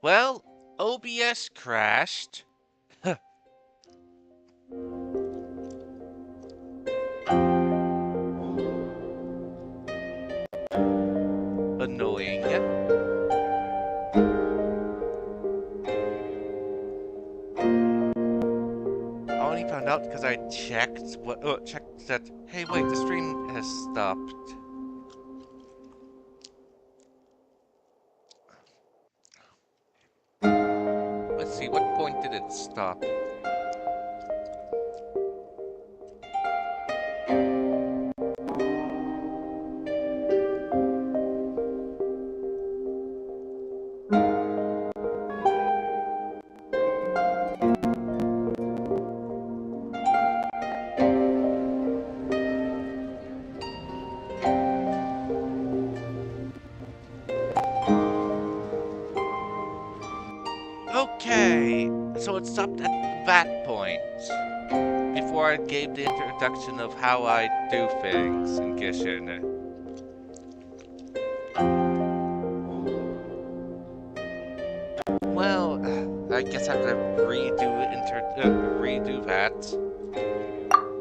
Well, OBS crashed. Annoying. I only found out because I checked checked that. Hey, wait, the stream has stopped. Let's see, what point did it stop? Okay, so it stopped at that point. Before I gave the introduction of how I do things in Gishin. Well, I guess I have to redo that.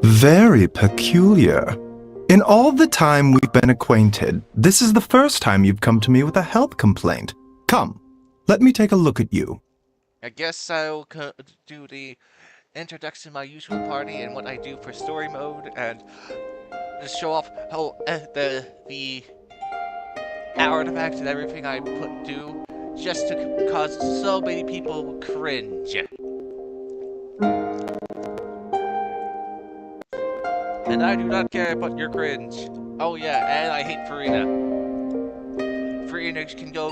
Very peculiar. In all the time we've been acquainted, this is the first time you've come to me with a health complaint. Come, let me take a look at you. I guess I'll do the introduction to my usual party and what I do for story mode, and just show off how the artifacts and everything I do, just to cause so many people cringe. And I do not care about your cringe. Oh yeah, and I hate Farina. Farina can go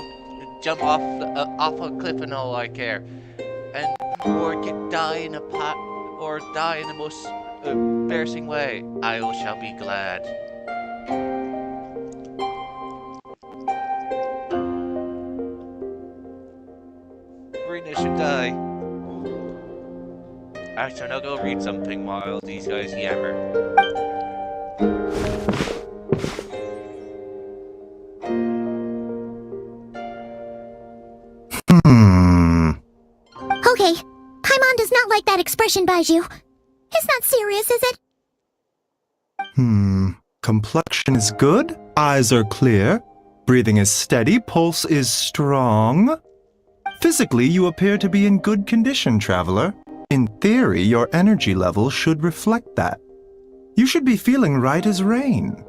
jump off a cliff and all I care, and or die in a pot, or die in the most embarrassing way. I shall be glad. Farina should die. I shall now go read something while these guys yammer. Okay, Paimon does not like that expression, Baiju. It's not serious, is it? Complexion is good, eyes are clear, breathing is steady, pulse is strong. Physically, you appear to be in good condition, traveler. In theory, your energy level should reflect that. You should be feeling right as rain.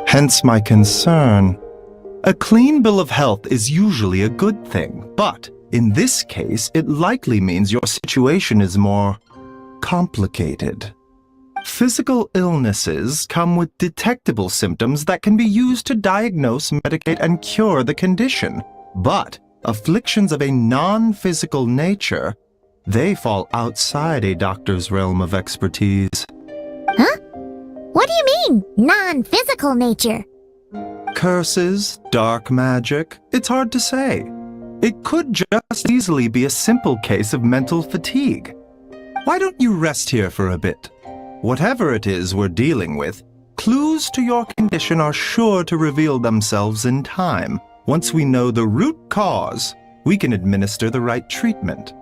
Hence my concern. A clean bill of health is usually a good thing, but in this case, it likely means your situation is more complicated. Physical illnesses come with detectable symptoms that can be used to diagnose, medicate, and cure the condition. But afflictions of a non-physical nature, they fall outside a doctor's realm of expertise. Huh? What do you mean, non-physical nature? Curses, dark magic, it's hard to say. It could just easily be a simple case of mental fatigue. Why don't you rest here for a bit? Whatever it is we're dealing with, clues to your condition are sure to reveal themselves in time. Once we know the root cause, we can administer the right treatment.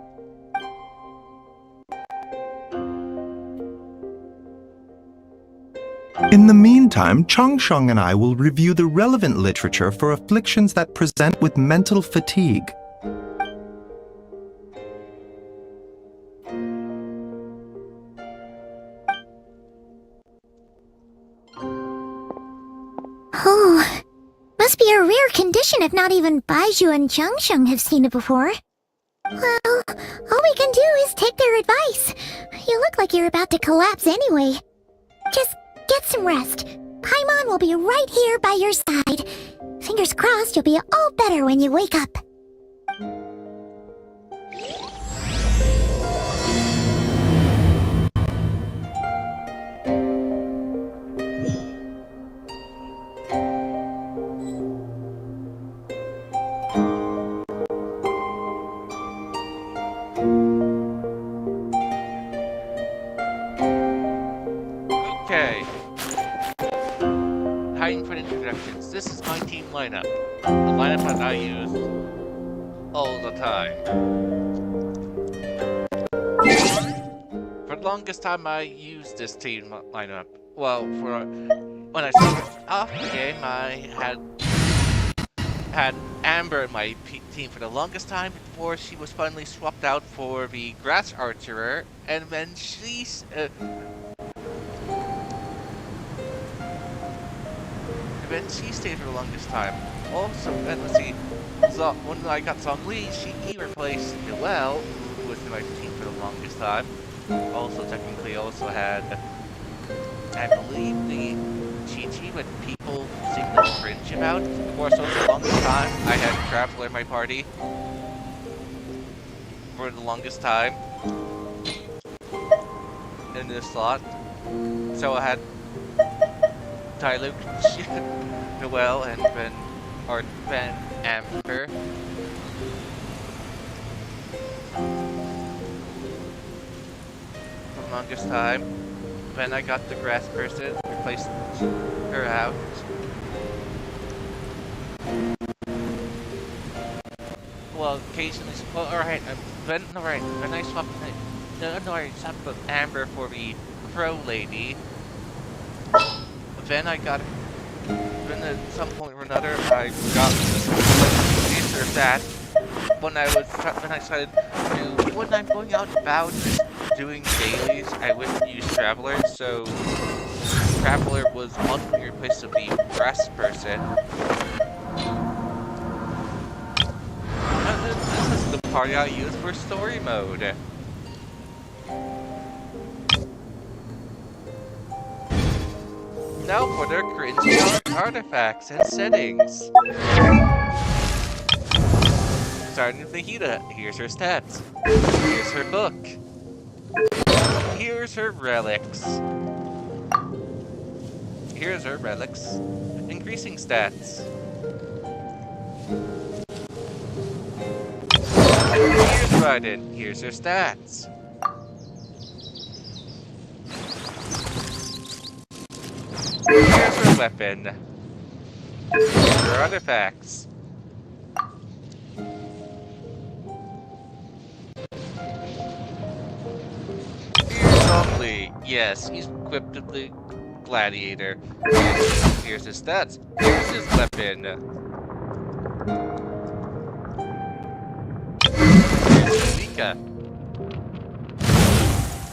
In the meantime, Changsheng and I will review the relevant literature for afflictions that present with mental fatigue. Oh, must be a rare condition if not even Baiju and Changsheng have seen it before. Well, all we can do is take their advice. You look like you're about to collapse anyway. Just get some rest. Paimon will be right here by your side. Fingers crossed you'll be all better when you wake up. Okay. Hiding for introductions. This is my team lineup. The lineup that I use all the time. For the longest time, I used this team lineup. Well, when I started off the game, I had Amber in my team for the longest time before she was finally swapped out for the Grass Archerer, and then she stayed for the longest time. Also, then let's see, so when I got Zhongli, he replaced Noelle, who was in my team for the longest time. Also, technically, also had, I believe, the Chi-Chi, but people seem to cringe about. For so the longest time, I had Traveler in my party. For the longest time. In this slot. So I had Tyluke, Noelle, and Ben Amber. For the longest time. Then I got the grass person, replaced her out. Well, occasionally, well, alright, then I swapped, I swapped with Amber for the Crow Lady. Then at some point or another, I got this or that. When I decided to, when I'm going out about doing dailies, I wouldn't use Traveler, so Traveler was ultimately replaced with the Grass person. And this is the party I use for story mode. Now for their cringy artifacts and settings. Starting with Nahida, here's her stats. Here's her book. Here's her relics. Here's her relics. Increasing stats. Here's Raiden. Here's her stats. Here's her weapon. Here's her artifacts. Here's Zhongli. Yes, he's equipped with the gladiator. Here's his stats. Here's his weapon. Here's Mika.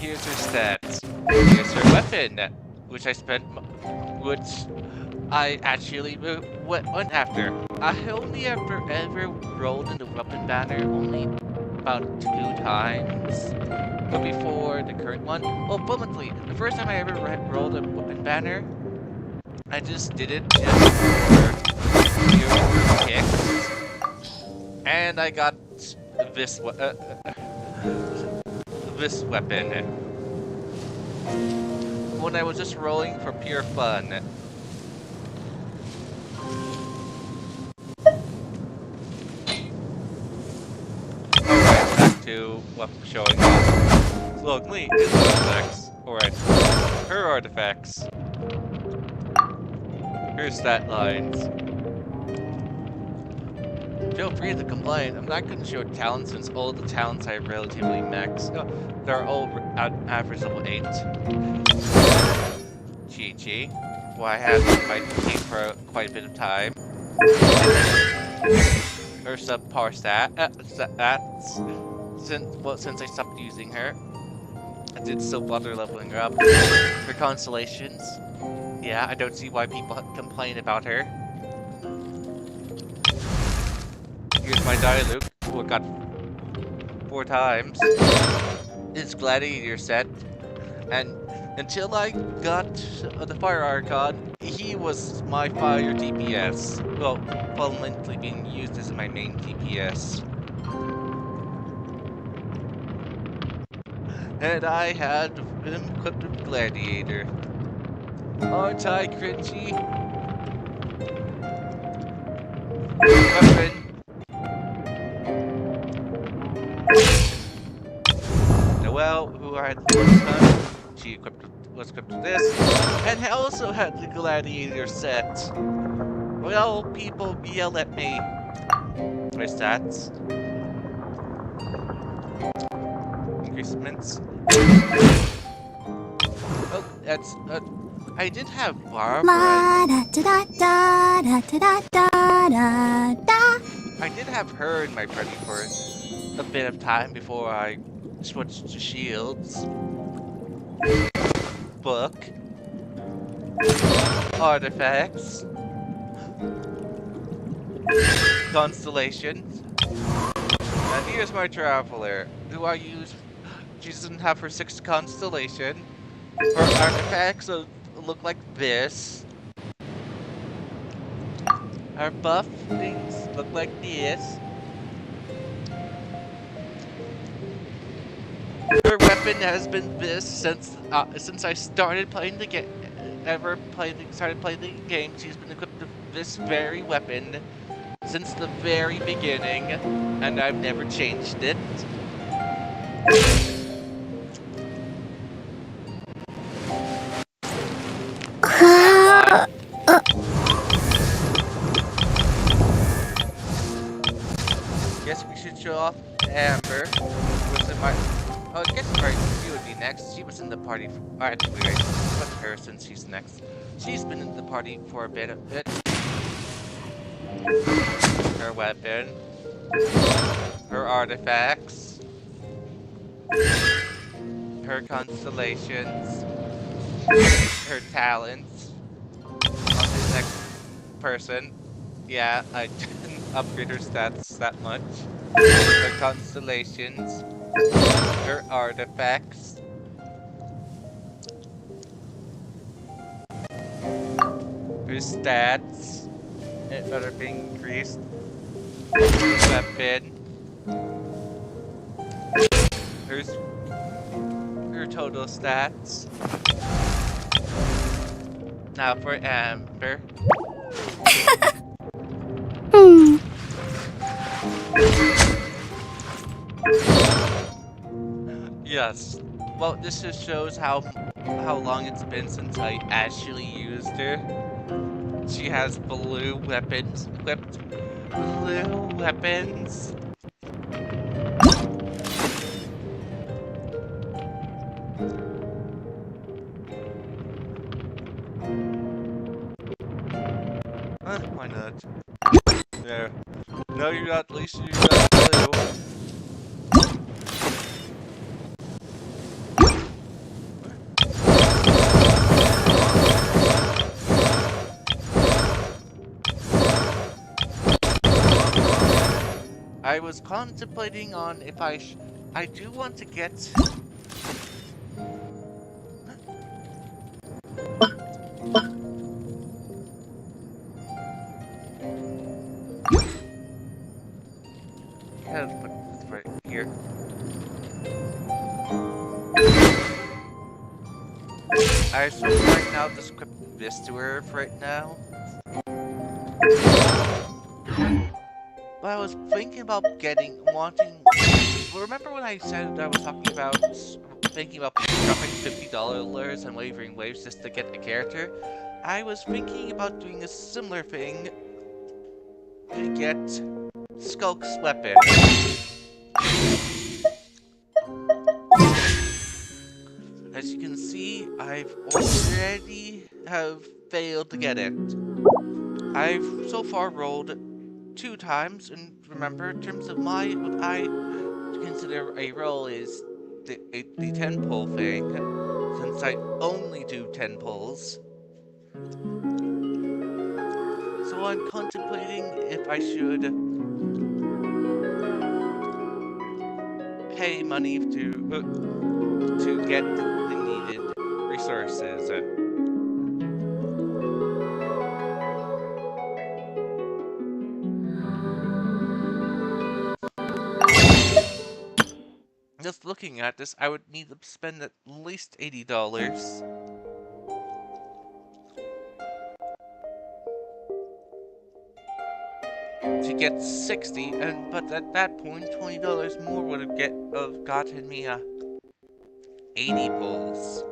Here's her stats. Here's her weapon, which I actually went after. I only ever rolled in the weapon banner only about 2 times. But before the current one, well, bulletly, the first time I ever rolled a weapon banner, I just did it just for your kicks, and I got this this weapon when I was just rolling for pure fun. Alright, back to what I'm showing. Zhongli, his artifacts. Alright, her artifacts. Her stat lines. Feel free to complain. I'm not going to show talents since all the talents I have relatively max. They're all average level 8. Chi-Chi, who I have in my team for quite a bit of time. Her subpar stats. Since I stopped using her, I did still bother leveling her up. Her constellations. Yeah, I don't see why people complain about her. Here's my Diluc, who I got 4 times. His gladiator set. And until I got the Fire Archon, he was my fire DPS. Well, fundamentally being used as my main DPS. And I had him equipped with Gladiator. Aren't I cringy? Weapon. Noelle, who I had the first time, she was equipped with this. And I also had the Gladiator set. Well, people yelled at me. My stats. Increasements. Oh, that's I did have Barbara. I did have her in my party for a bit of time before I switched to shields. Book. Artifacts. Constellations. And here's my traveler, who I use. She doesn't have her 6th constellation. Her artifacts look like this. Her buff things look like this. Her weapon has been this since I started playing the game. Started playing the game. She's been equipped with this very weapon since the very beginning, and I've never changed it. Guess we should show off Amber. Was in my. Oh, I guess she would be next. She was in the party. Alright, wait. Put her since she's next. She's been in the party for a bit. Her weapon. Her artifacts. Her constellations. Her talents. On the next person. Yeah, I didn't upgrade her stats that much. Her constellations. Her artifacts. Her stats that are being increased. Weapon. Her total stats. Now for Amber. Yes. Well, this just shows how long it's been since I actually used her. She has blue weapons equipped. Blue weapons. Why not? There. No, you're not. At least you got blue. I was contemplating on if I do want to get. Let's put this right here. I assume right now just equip this to her for right now. But I was thinking about remember when I said I was talking about thinking about dropping $50 and wavering waves just to get a character? I was thinking about doing a similar thing to get Skulk's weapon. As you can see, I've already failed to get it. I've so far rolled 2 times, and remember, in terms of what I consider a roll is the 10 pull thing, since I only do 10 pulls. So I'm contemplating if I should pay money to get the needed resources. just looking at this, I would need to spend at least $80 to get 60, but at that point, $20 more would have gotten me 80 pulls.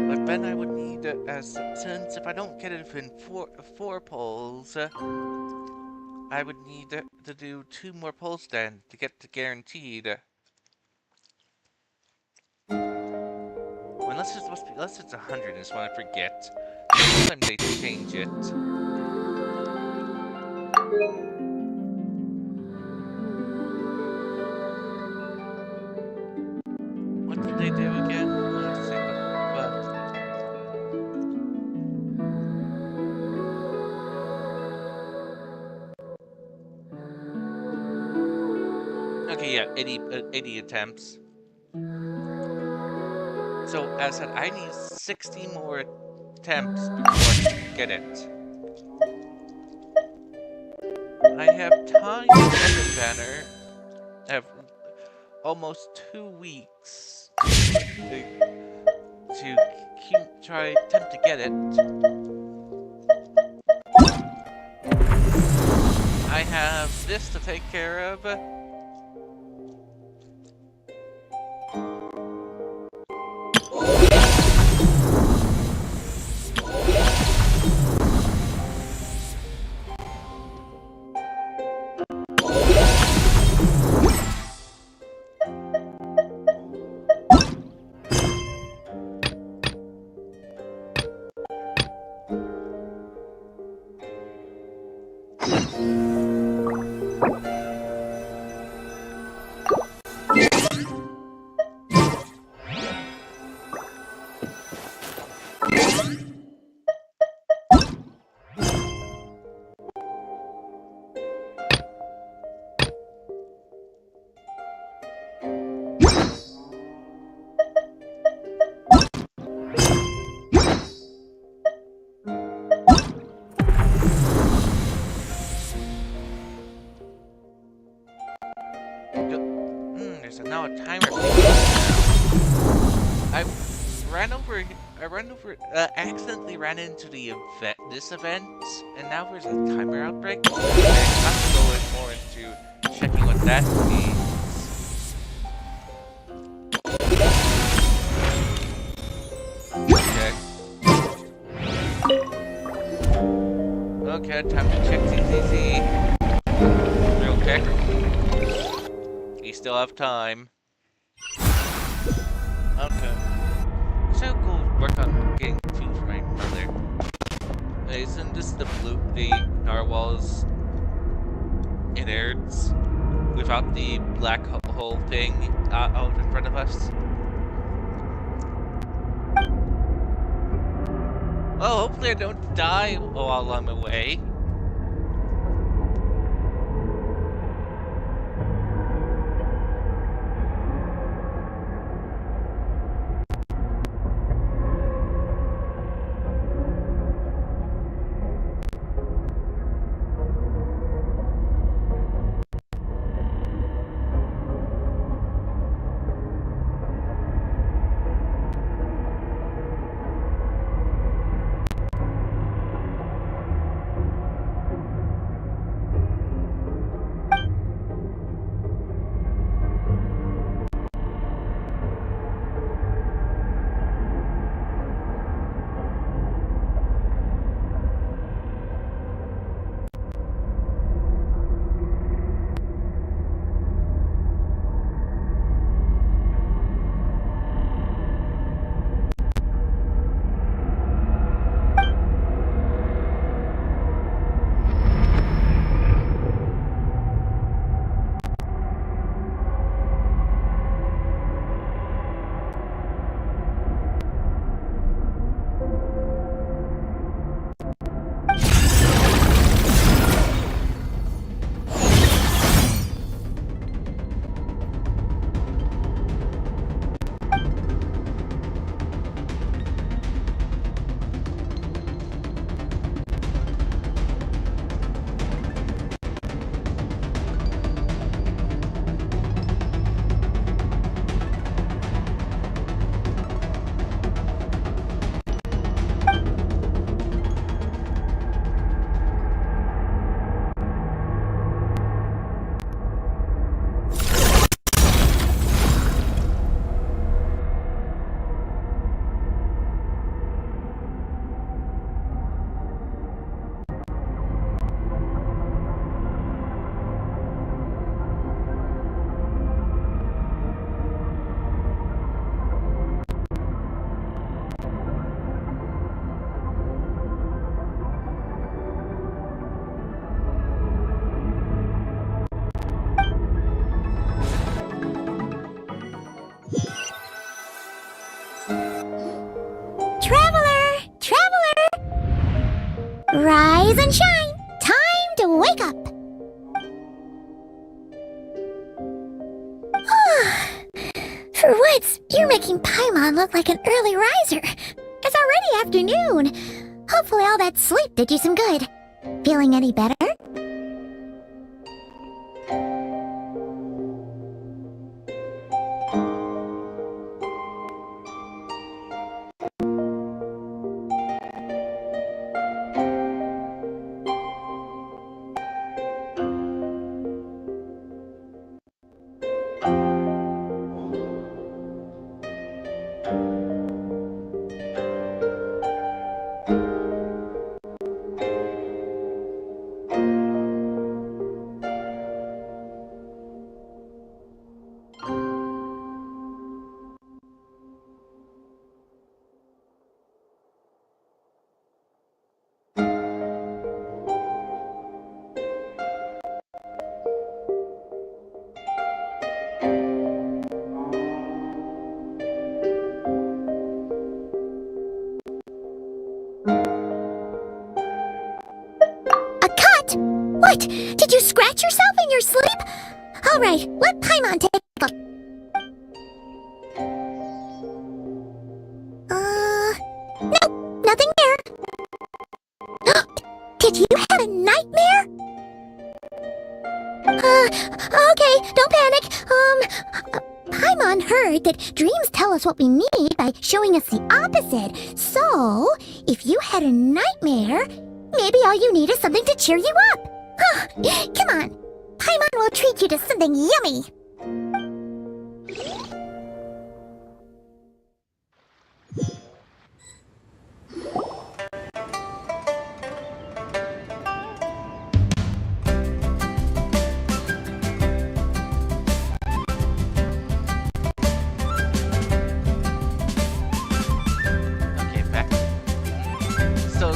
But then I would need, since if I don't get it within four pulls, I would need to do 2 more pulls then to get to guaranteed. Unless it's 100 is when I forget. Sometimes they change it. What did they do again? Let's see. Okay, yeah, 80 attempts. So, as I said, I need 60 more attempts before I can get it. I have time in the banner. I have almost 2 weeks to attempt to get it. I have this to take care of. There's now a timer. I accidentally ran into this event, and now there's a timer outbreak. I have to go in more into checking what that means. Okay, time to check ZZZ. Real quick. We still have time. Okay. So go work on getting food for my mother. Isn't this the narwhal's innards without the black hole thing out in front of us? Oh, hopefully I don't die while I'm away. Rise and shine! Time to wake up! For once, you're making Paimon look like an early riser. It's already afternoon. Hopefully all that sleep did you some good. Feeling any better? What? Did you scratch yourself in your sleep? Alright, let Paimon take a look. Nope, nothing there. Did you have a nightmare? Okay, don't panic. Paimon heard that dreams tell us what we need by showing us the opposite. So, if you had a nightmare, maybe all you need is something to cheer you up. Come on, Paimon will treat you to something yummy. Okay, back. So,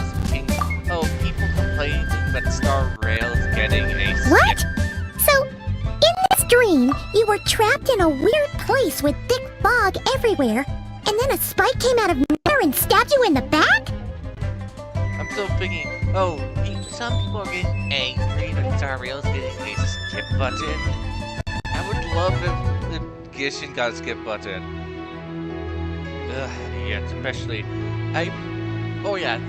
people complaining about Star Rail's getting a skip. What? So, in this dream, you were trapped in a weird place with thick fog everywhere, and then a spike came out of nowhere and stabbed you in the back? I'm still thinking, some people are getting angry that Star Rail's getting a skip button. I would love if Gishin got a skip button. Yeah, especially,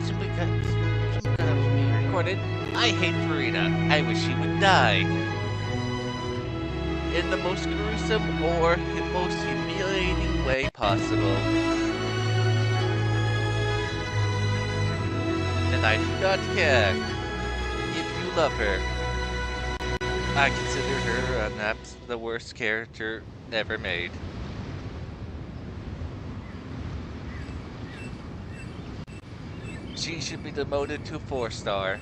simply because of being recorded. I hate Farina. I wish she would die. In the most gruesome or most humiliating way possible. And I do not care if you love her. I consider her the worst character ever made. She should be demoted to 4-star.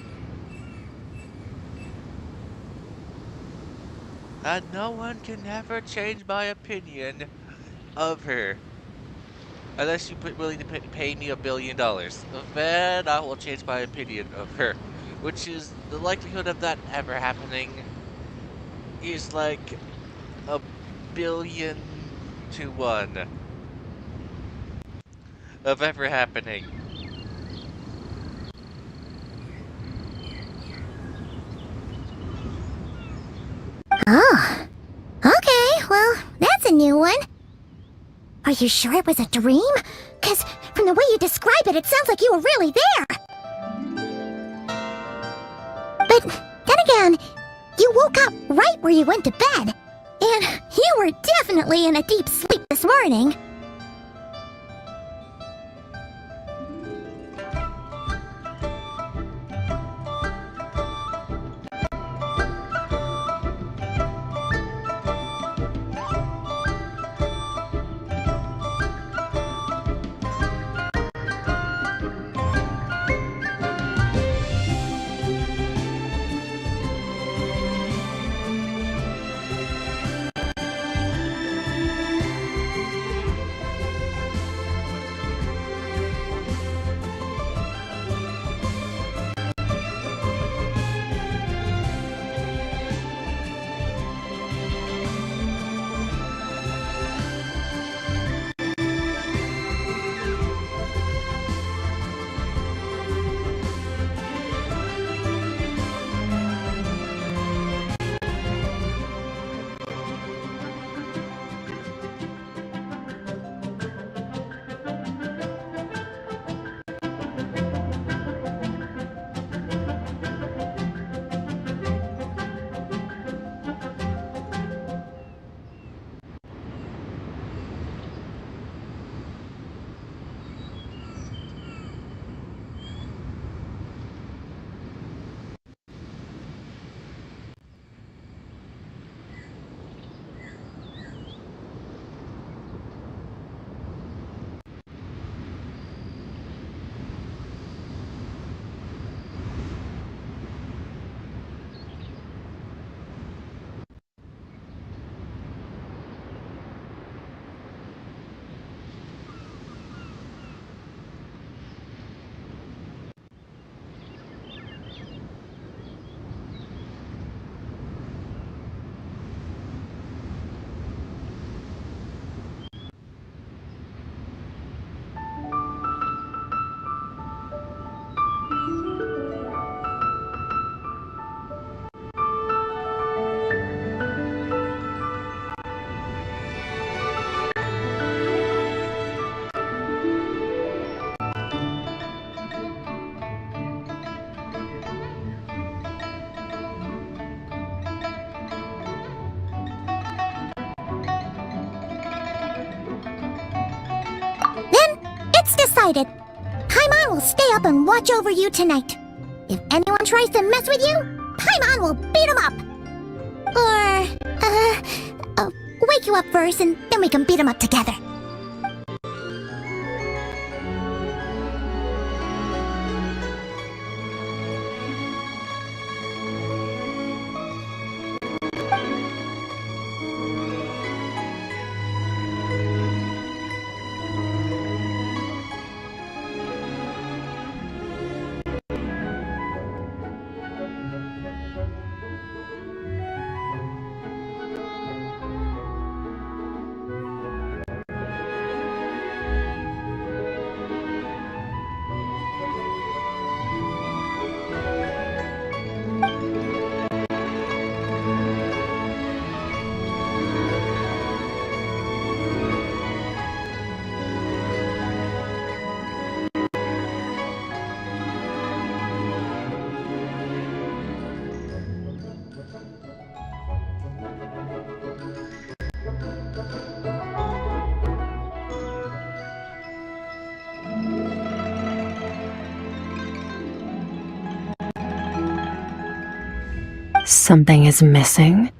And no one can ever change my opinion of her. Unless you're willing to pay me $1 billion. Then I will change my opinion of her. Which is, the likelihood of that ever happening is like 1,000,000,000 to 1 of ever happening. Oh, okay, well, that's a new one. Are you sure it was a dream? 'Cause from the way you describe it, it sounds like you were really there. But then again, you woke up right where you went to bed. And you were definitely in a deep sleep this morning. decided. Paimon will stay up and watch over you tonight. If anyone tries to mess with you, Paimon will beat him up. Or, wake you up first and then we can beat him up together. Something is missing?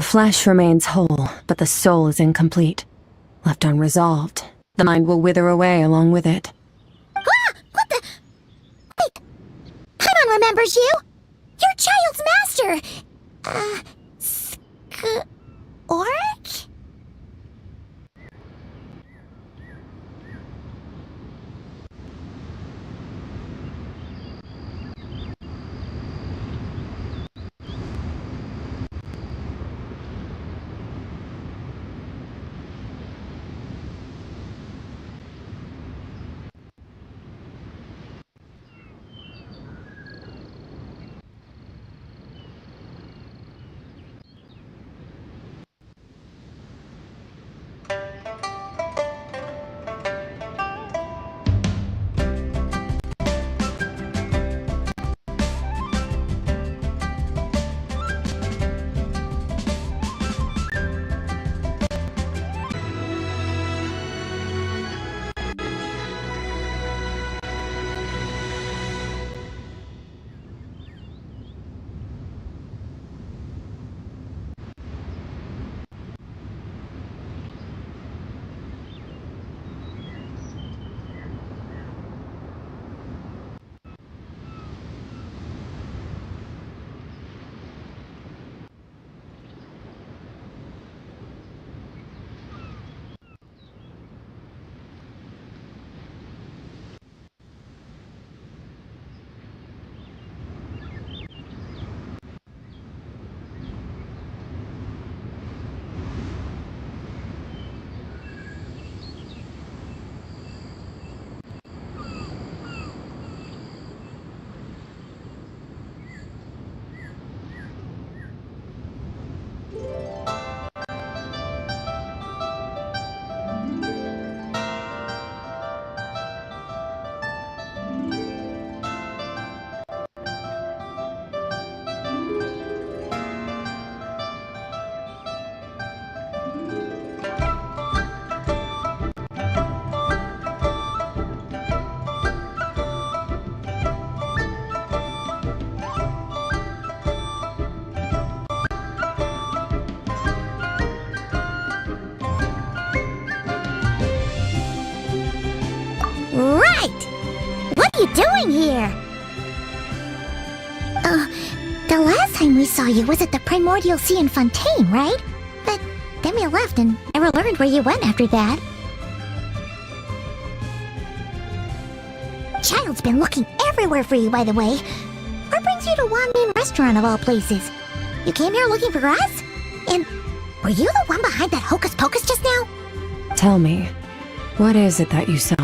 The flesh remains whole, but the soul is incomplete. Left unresolved, the mind will wither away along with it. Ah! What the? Wait! Paimon remembers you! You're Child's master! Orc? Right! What are you doing here? The last time we saw you was at the Primordial Sea in Fontaine, right? But then we left and never learned where you went after that. Child's been looking everywhere for you, by the way. What brings you to Wanmin Restaurant of all places? You came here looking for us? And were you the one behind that hocus pocus just now? Tell me, what is it that you saw?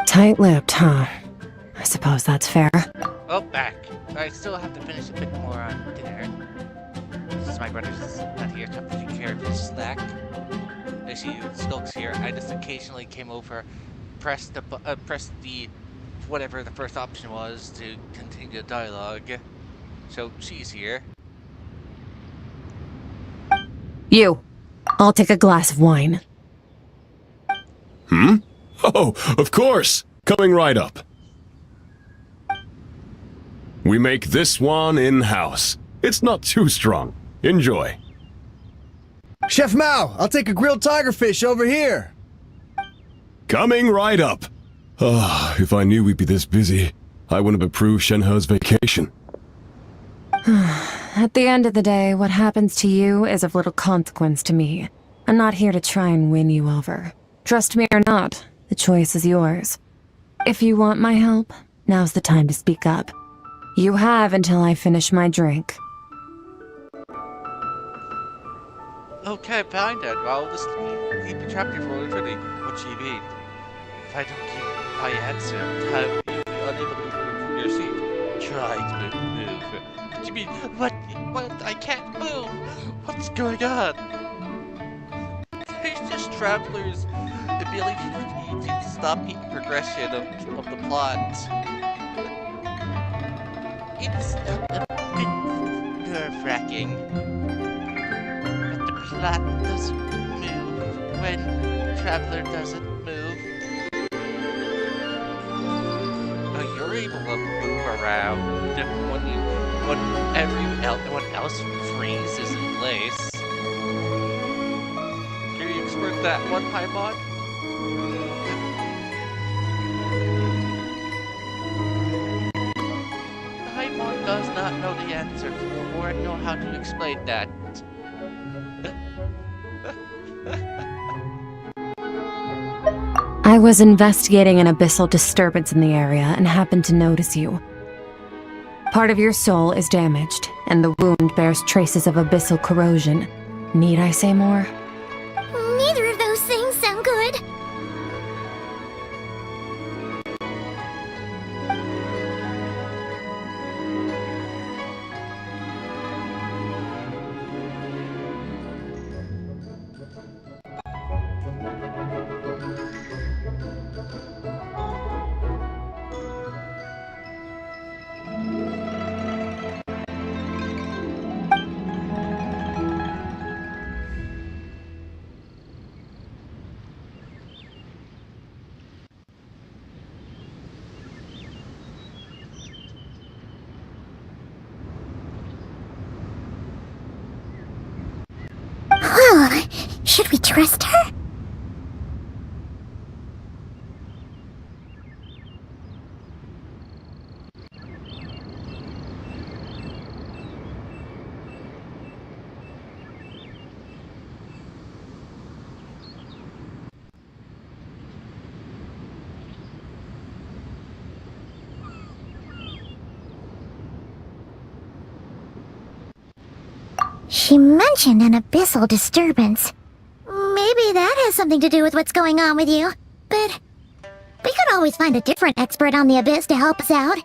Tight-lipped, huh? I suppose that's fair. Oh, back. I still have to finish a bit more on dinner. Since my brother's not here to take care of his snack. I see Skulk's here. I just occasionally came over, pressed the whatever the first option was to continue the dialogue. So she's here. You. I'll take a glass of wine. Hmm? Oh, of course! Coming right up. We make this one in-house. It's not too strong. Enjoy. Chef Mao, I'll take a grilled tigerfish over here. Coming right up. Ah, if I knew we'd be this busy, I wouldn't have approved Shenhe's vacation. At the end of the day, what happens to you is of little consequence to me. I'm not here to try and win you over. Trust me or not, the choice is yours. If you want my help, now's the time to speak up. You have until I finish my drink. Okay, fine then. I'll just keep you trapped here for eternity. What do you mean? If I don't keep my answer, how will you be unable to move from your seat? Try to move. What do you mean? What? I can't move. What's going on? It's just Traveler's ability to stop the progression of the plot. It's a bit nerve-wracking. But the plot doesn't move when Traveler doesn't move. Oh, you're able to around when everyone else freezes in place. Can you explain that one, Paimon? Paimon does not know the answer or know how to explain that. I was investigating an abyssal disturbance in the area and happened to notice you. Part of your soul is damaged, and the wound bears traces of abyssal corrosion. Need I say more? Neither of those things sound good. Well, should we trust her? She mentioned an abyssal disturbance. Maybe that has something to do with what's going on with you. But we could always find a different expert on the abyss to help us out.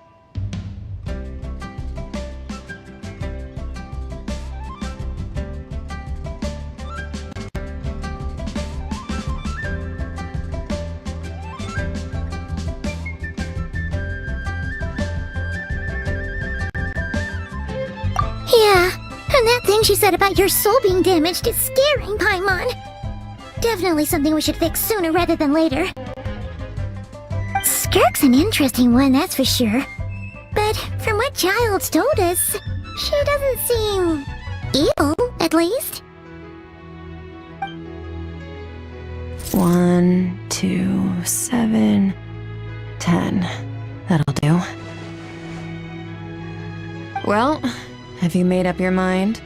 Yeah. And that thing she said about your soul being damaged is scaring, Paimon. Definitely something we should fix sooner rather than later. Skirk's an interesting one, that's for sure. But from what Child's told us, she doesn't seem evil, at least. 1, 2, 7, 10. That'll do. Well, have you made up your mind?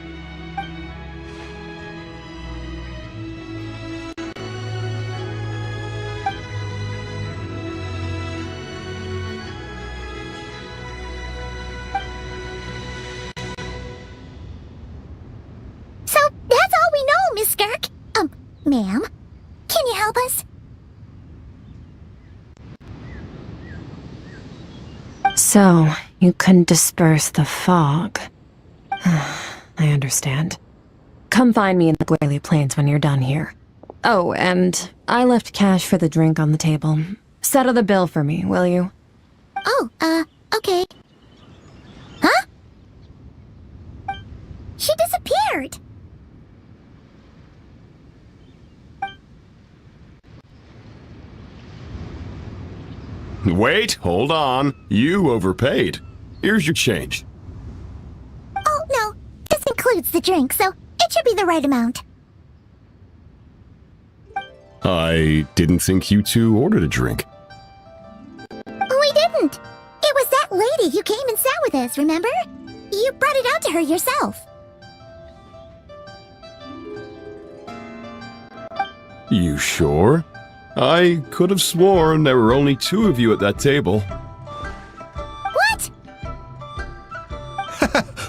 So, that's all we know, Miss Skirk. Ma'am, can you help us? So, you can disperse the fog. I understand. Come find me in the Gwaley Plains when you're done here. Oh, and I left cash for the drink on the table. Settle the bill for me, will you? Oh, okay. Huh? She disappeared! Wait, hold on. You overpaid. Here's your change. Oh, no. This includes the drink, so it should be the right amount. I didn't think you two ordered a drink. We didn't. It was that lady who came and sat with us, remember? You brought it out to her yourself. You sure? I could have sworn there were only 2 of you at that table. What?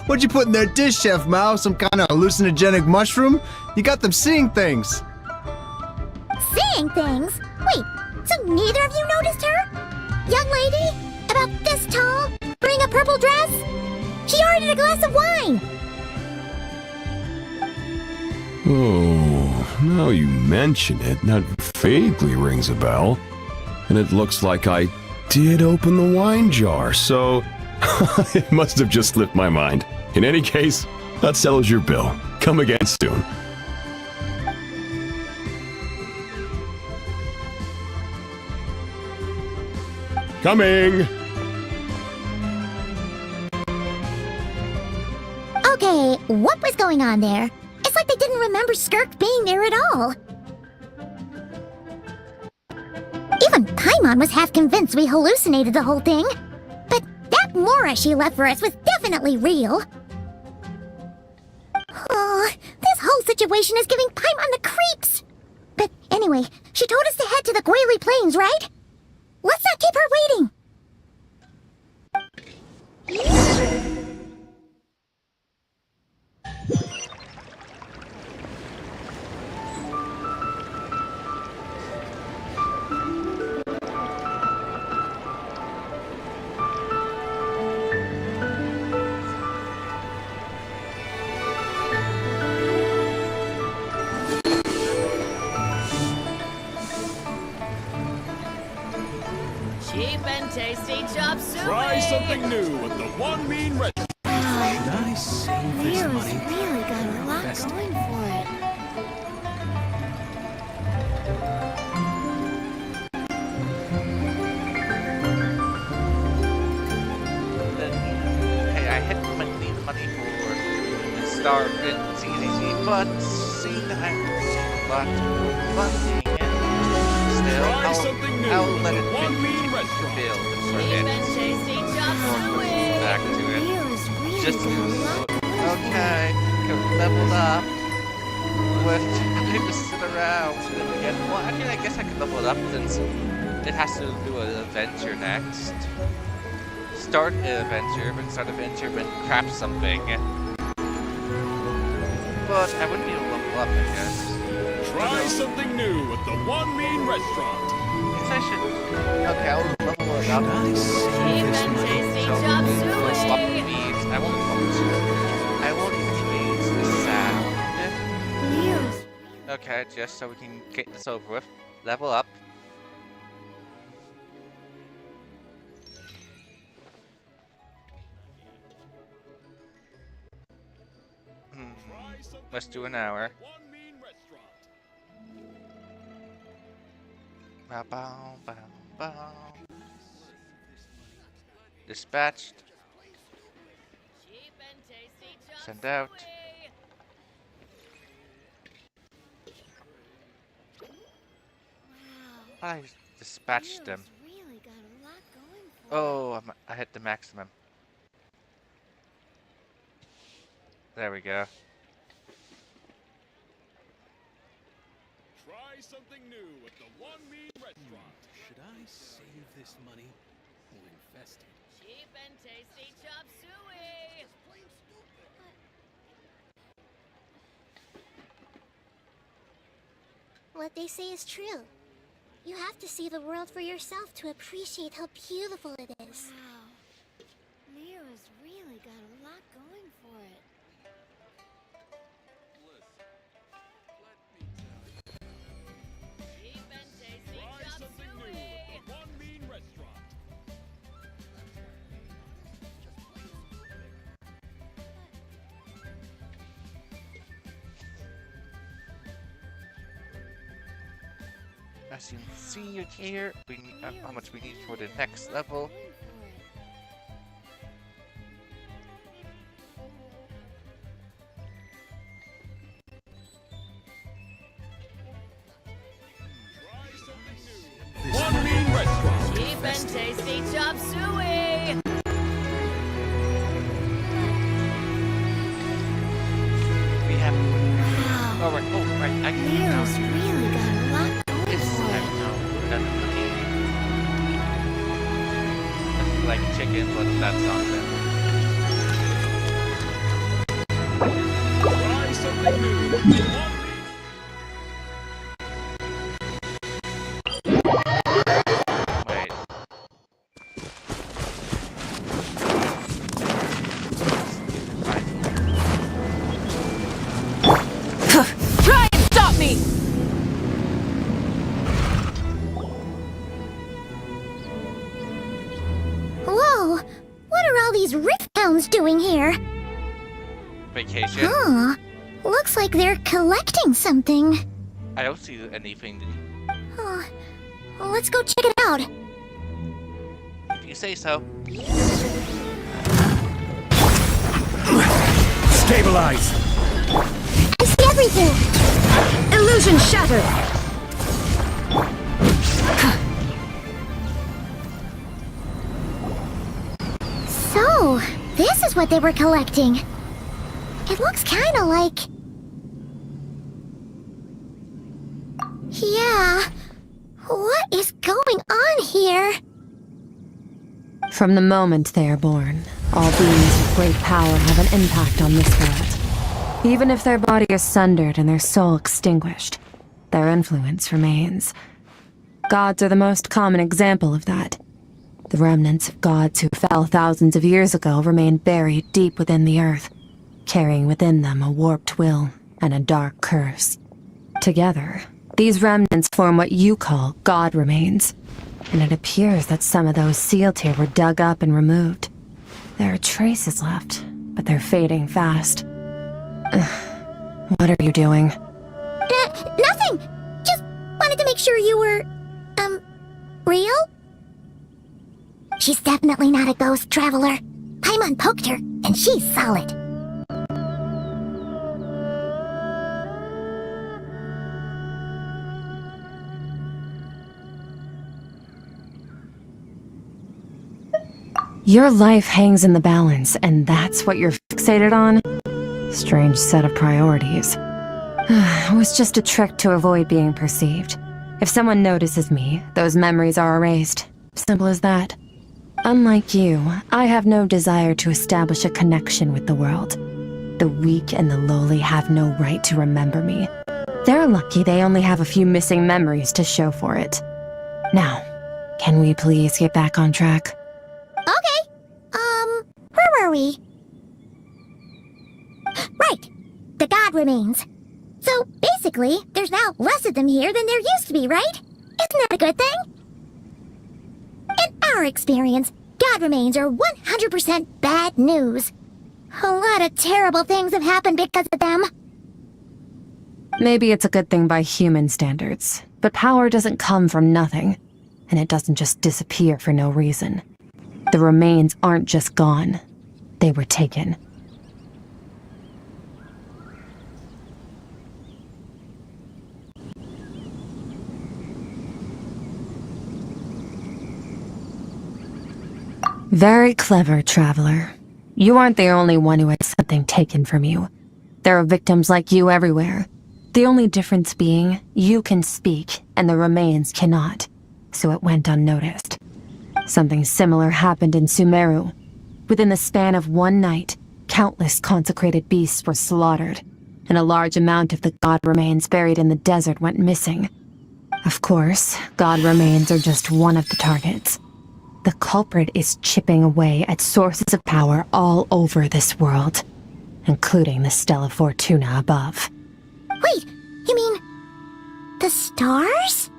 What'd you put in their dish, Chef Mao? Some kind of hallucinogenic mushroom? You got them seeing things. Seeing things? Wait, so neither of you noticed her? Young lady? About this tall? Wearing a purple dress? She ordered a glass of wine! Oh, now you mention it, that vaguely rings a bell. And it looks like I did open the wine jar, so it must have just slipped my mind. In any case, that settles your bill. Come again soon. Coming! Okay, what was going on there? It's like they didn't remember Skirk being there at all. Even Paimon was half convinced we hallucinated the whole thing. But that Mora she left for us was definitely real. Oh, this whole situation is giving Paimon the creeps. But anyway, she told us to head to the Guili Plains, right? Let's not keep her waiting. Cheap and tasty chop suey. Try something new at the One Mean Restaurant. Should I save this Leo's money? really got a lot Invest it. going for it. Hey, I had need money for the star in ZZZ, but seeing that I'm lot funding it, still, Try something new I'll at let the it One Mean build Restaurant. for Cheap it. and tasty chop suey. Back to it. Leo's really Just got a lot going okay, leveled up. With I just sit around and again. Well, I mean, I guess I could level it up since it has to do an adventure next. Start an adventure, but start an adventure, but craft something. But I wouldn't be able to level up, I guess. Try something new at the One Mean Restaurant. Guess I should. Okay, I'll level it Should up. I save Cheap this and money? tasty So, chop let's swap the suey. beats. I won't change the sound. Leo's Okay, just so we can get this over with. Level up. Let's do an hour. One Mean Restaurant. Bow, bow, bow, bow. Dispatched. Cheap and tasty chop Send out. suey. I dispatched them. really got a lot going for it. Oh, I hit the maximum. There we go. Try something new at the One Mean Restaurant. Should I save this money or invest it? Cheap and tasty chop suey. What they say is true. You have to see the world for yourself to appreciate how beautiful it is. Wow. Leo's really got a lot going for it. Cheap and tasty Try chop something new suey. at the One Mean Restaurant. As you can see it here, we need, how much we need for the next level. Try something new. One Mean Restaurant. Cheap and tasty chop suey. We have. Oh, right. Oh, right. I can do now. Leo's really got a lot going It's for time it. now. We're done cooking. Like chicken, but that's not them. Try something new at the One Mean Wait. Try and stop me. Whoa! What are all these rift hounds doing here? Vacation? Huh. Looks like they're collecting something. I don't see anything. Oh, let's go check it out. If you say so. Stay Stabilize! I see everything! Illusion shattered! So, this is what they were collecting. It looks kinda like... Yeah. What is going on here? From the moment they are born, all beings with great power have an impact on this world. Even if their body is sundered and their soul extinguished, their influence remains. Gods are the most common example of that. The remnants of gods who fell thousands of years ago remain buried deep within the earth, carrying within them a warped will and a dark curse. Together, these remnants form what you call god remains, and it appears that some of those sealed here were dug up and removed. There are traces left, but they're fading fast. What are you doing? Nothing! Just wanted to make sure you were, real? She's definitely not a ghost traveler. Paimon poked her, and she's solid. Your life hangs in the balance, and that's what you're fixated on? Strange set of priorities. It was just a trick to avoid being perceived. If someone notices me, those memories are erased. Simple as that. Unlike you, I have no desire to establish a connection with the world. The weak and the lowly have no right to remember me. They're lucky they only have a few missing memories to show for it. Now, can we please get back on track? Okay. Where were we? Right. The god remains. So, basically, there's now less of them here than there used to be, right? Isn't that a good thing? In our experience, god remains are 100% bad news. A lot of terrible things have happened because of them. Maybe it's a good thing by human standards, but power doesn't come from nothing, and it doesn't just disappear for no reason. The remains aren't just gone. They were taken. Very clever, traveler. You aren't the only one who had something taken from you. There are victims like you everywhere. The only difference being, you can speak, and the remains cannot, so it went unnoticed. Something similar happened in Sumeru. Within the span of one night, countless consecrated beasts were slaughtered, and a large amount of the god remains buried in the desert went missing. Of course, god remains are just one of the targets. The culprit is chipping away at sources of power all over this world, including the Stella Fortuna above. Wait, you mean... the stars?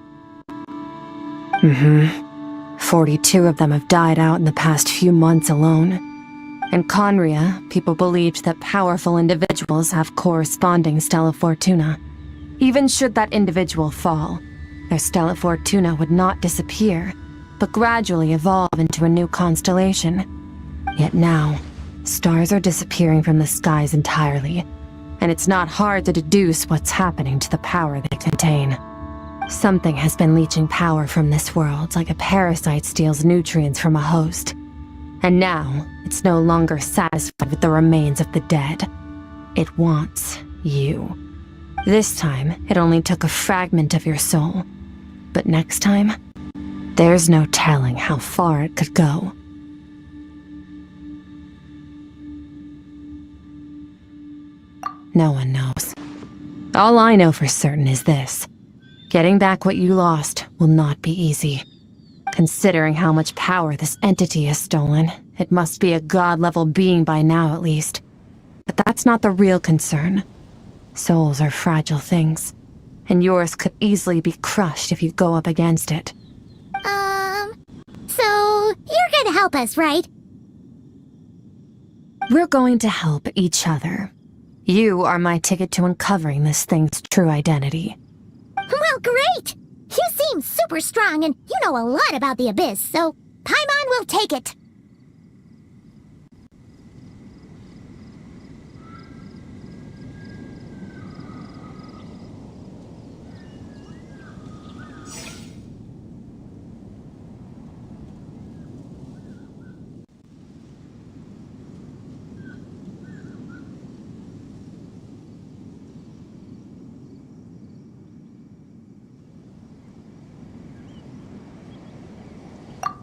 42 of them have died out in the past few months alone. In Conria, people believed that powerful individuals have corresponding Stella Fortuna. Even should that individual fall, their Stella Fortuna would not disappear, but gradually evolve into a new constellation. Yet now, stars are disappearing from the skies entirely, and it's not hard to deduce what's happening to the power they contain. Something has been leeching power from this world like a parasite steals nutrients from a host. And now, it's no longer satisfied with the remains of the dead. It wants you. This time, it only took a fragment of your soul. But next time, there's no telling how far it could go. No one knows. All I know for certain is this. Getting back what you lost will not be easy. Considering how much power this entity has stolen, it must be a god-level being by now at least. But that's not the real concern. Souls are fragile things, and yours could easily be crushed if you go up against it. So you're gonna help us, right? We're going to help each other. You are my ticket to uncovering this thing's true identity. Well, great! You seem super strong and you know a lot about the Abyss, so Paimon will take it.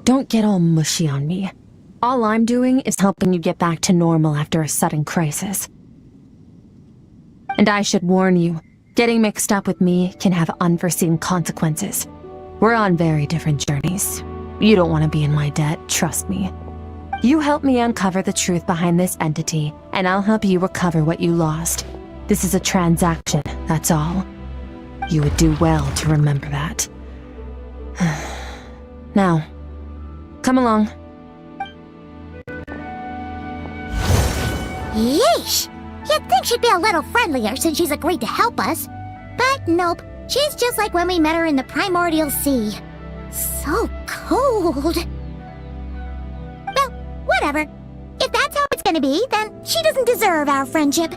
Don't get all mushy on me. All I'm doing is helping you get back to normal after a sudden crisis. And I should warn you, getting mixed up with me can have unforeseen consequences. We're on very different journeys. You don't want to be in my debt, trust me. You help me uncover the truth behind this entity, and I'll help you recover what you lost. This is a transaction, that's all. You would do well to remember that. Now, come along. Yeesh! You'd think she'd be a little friendlier since she's agreed to help us. But nope, she's just like when we met her in the primordial sea. So cold. Well, whatever. If that's how it's gonna be, then she doesn't deserve our friendship.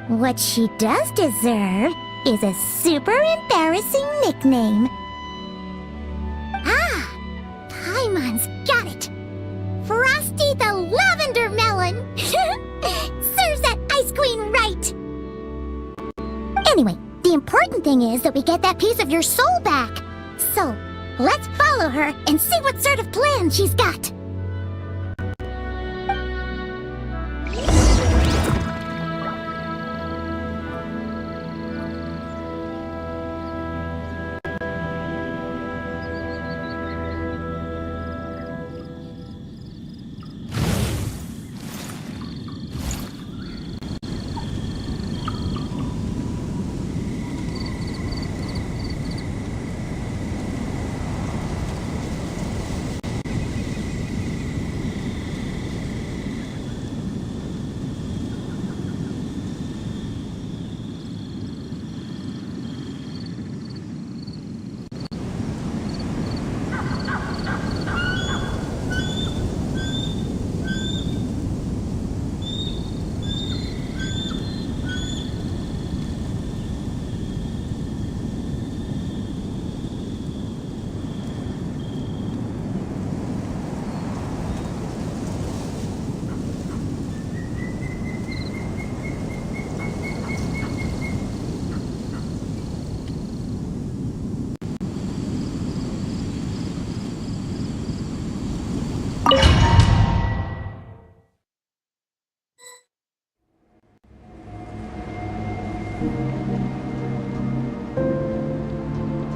What she does deserve is a super embarrassing nickname. Ah! Paimon's got it. Frosty the Lavender Melon! Serves that Ice Queen right! Anyway, the important thing is that we get that piece of your soul back. So, let's follow her and see what sort of plan she's got.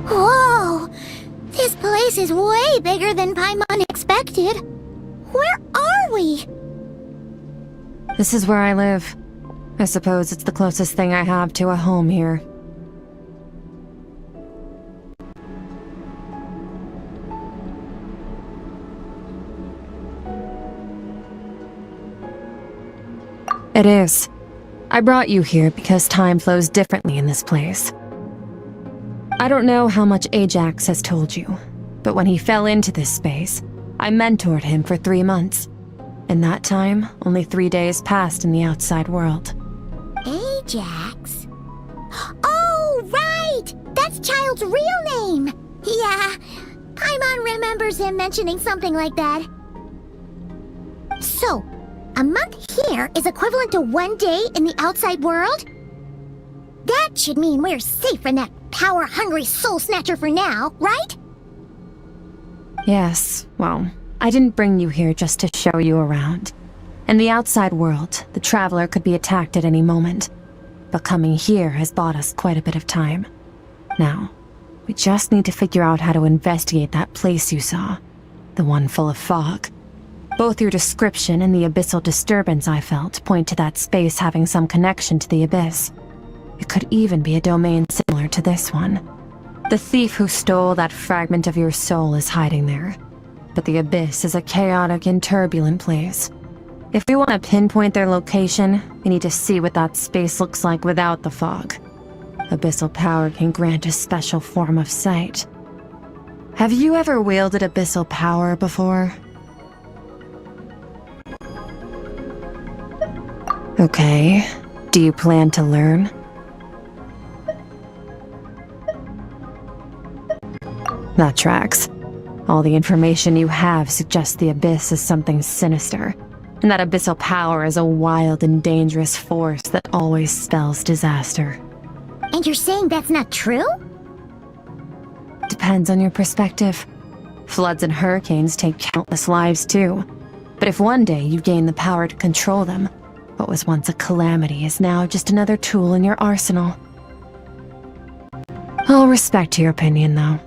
Whoa! This place is way bigger than Paimon expected. Where are we? This is where I live. I suppose it's the closest thing I have to a home here. It is. I brought you here because time flows differently in this place. I don't know how much Ajax has told you, but when he fell into this space, I mentored him for 3 months. In that time, only 3 days passed in the outside world. Ajax? Oh, right! That's Child's real name! Yeah, Paimon remembers him mentioning something like that. So, a month here is equivalent to 1 day in the outside world? That should mean we're safe from that power-hungry soul snatcher for now, right? Yes, well, I didn't bring you here just to show you around. In the outside world, the Traveler could be attacked at any moment. But coming here has bought us quite a bit of time. Now, we just need to figure out how to investigate that place you saw. The one full of fog. Both your description and the abyssal disturbance I felt point to that space having some connection to the abyss. It could even be a domain similar to this one. The thief who stole that fragment of your soul is hiding there. But the abyss is a chaotic and turbulent place. If we want to pinpoint their location, we need to see what that space looks like without the fog. Abyssal power can grant a special form of sight. Have you ever wielded abyssal power before? Okay. Do you plan to learn? That tracks. All the information you have suggests the abyss is something sinister, and that abyssal power is a wild and dangerous force that always spells disaster. And you're saying that's not true? Depends on your perspective. Floods and hurricanes take countless lives too. But if one day you gain the power to control them, what was once a calamity is now just another tool in your arsenal. I'll respect your opinion, though.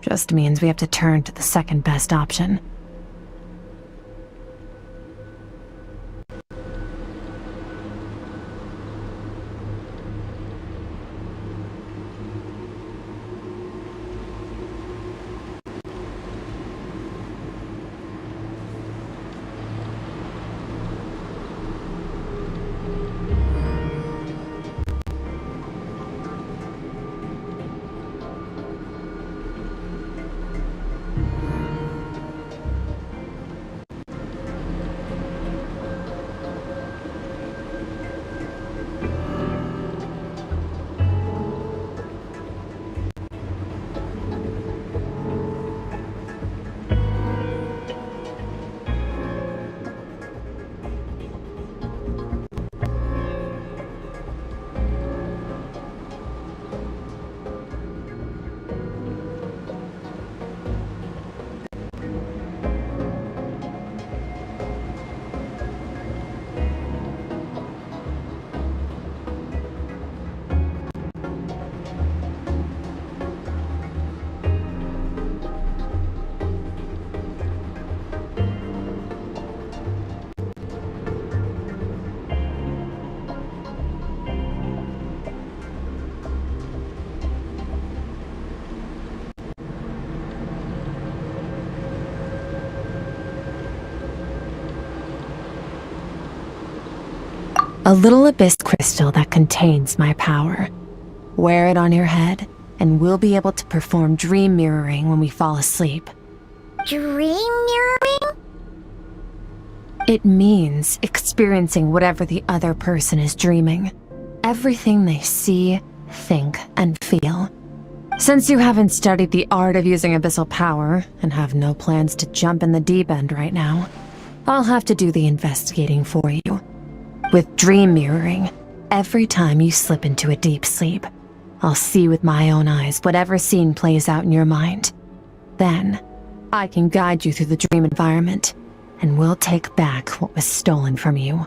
Just means we have to turn to the second best option. A little abyss crystal that contains my power. Wear it on your head, and we'll be able to perform dream mirroring when we fall asleep. Dream mirroring? It means experiencing whatever the other person is dreaming. Everything they see, think, and feel. Since you haven't studied the art of using abyssal power, and have no plans to jump in the deep end right now, I'll have to do the investigating for you. With dream mirroring, every time you slip into a deep sleep, I'll see with my own eyes whatever scene plays out in your mind. Then, I can guide you through the dream environment, and we'll take back what was stolen from you.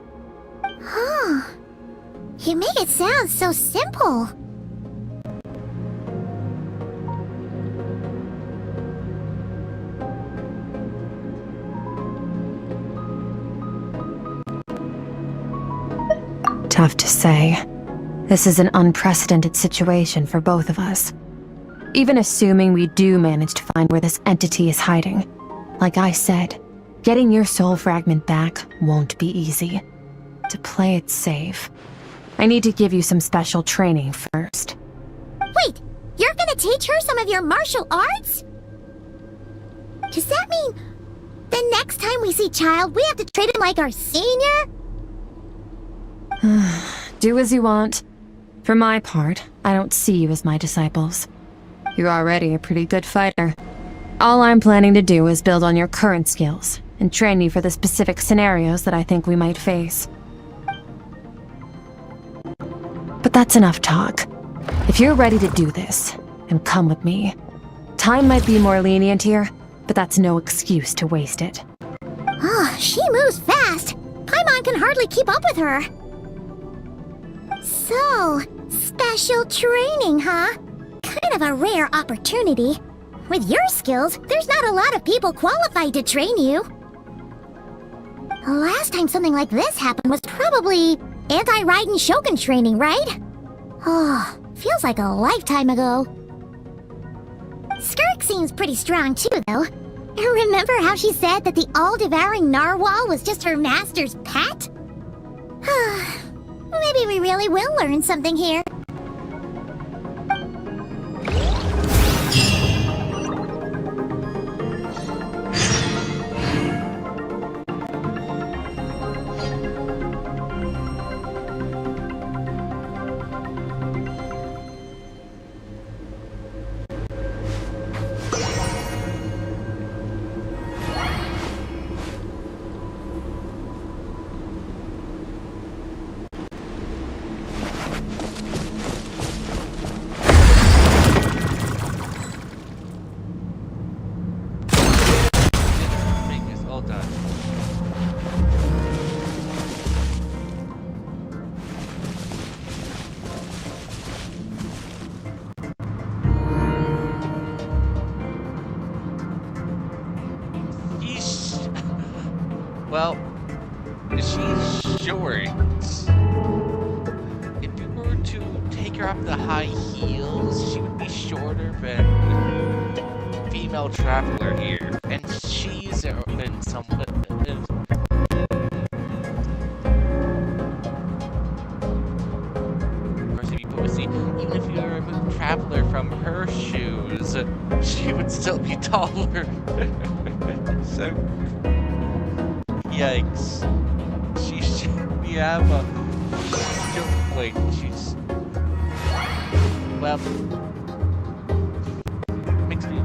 Huh. You make it sound so simple. Tough to say. This is an unprecedented situation for both of us. Even assuming we do manage to find where this entity is hiding, like I said, getting your soul fragment back won't be easy. To play it safe, I need to give you some special training first. Wait, you're gonna teach her some of your martial arts? Does that mean the next time we see Child, we have to treat him like our senior? Do as you want. For my part, I don't see you as my disciples. You're already a pretty good fighter. All I'm planning to do is build on your current skills and train you for the specific scenarios that I think we might face. But that's enough talk. If you're ready to do this, then come with me. Time might be more lenient here, but that's no excuse to waste it. Oh, she moves fast. Paimon can hardly keep up with her. So, special training, huh? Kind of a rare opportunity. With your skills, there's not a lot of people qualified to train you. The last time something like this happened was probably anti-Raiden Shogun training, right? Oh, feels like a lifetime ago. Skirk seems pretty strong too, though. Remember how she said that the all-devouring narwhal was just her master's pet? Maybe we really will learn something here. she's short. If you were to take her off the high heels, she would be shorter than female traveler here, and she's in some. See, even if you remove traveler from her shoes, she would still be taller. So, yikes. We have a. Wait, she's. Well. Makes me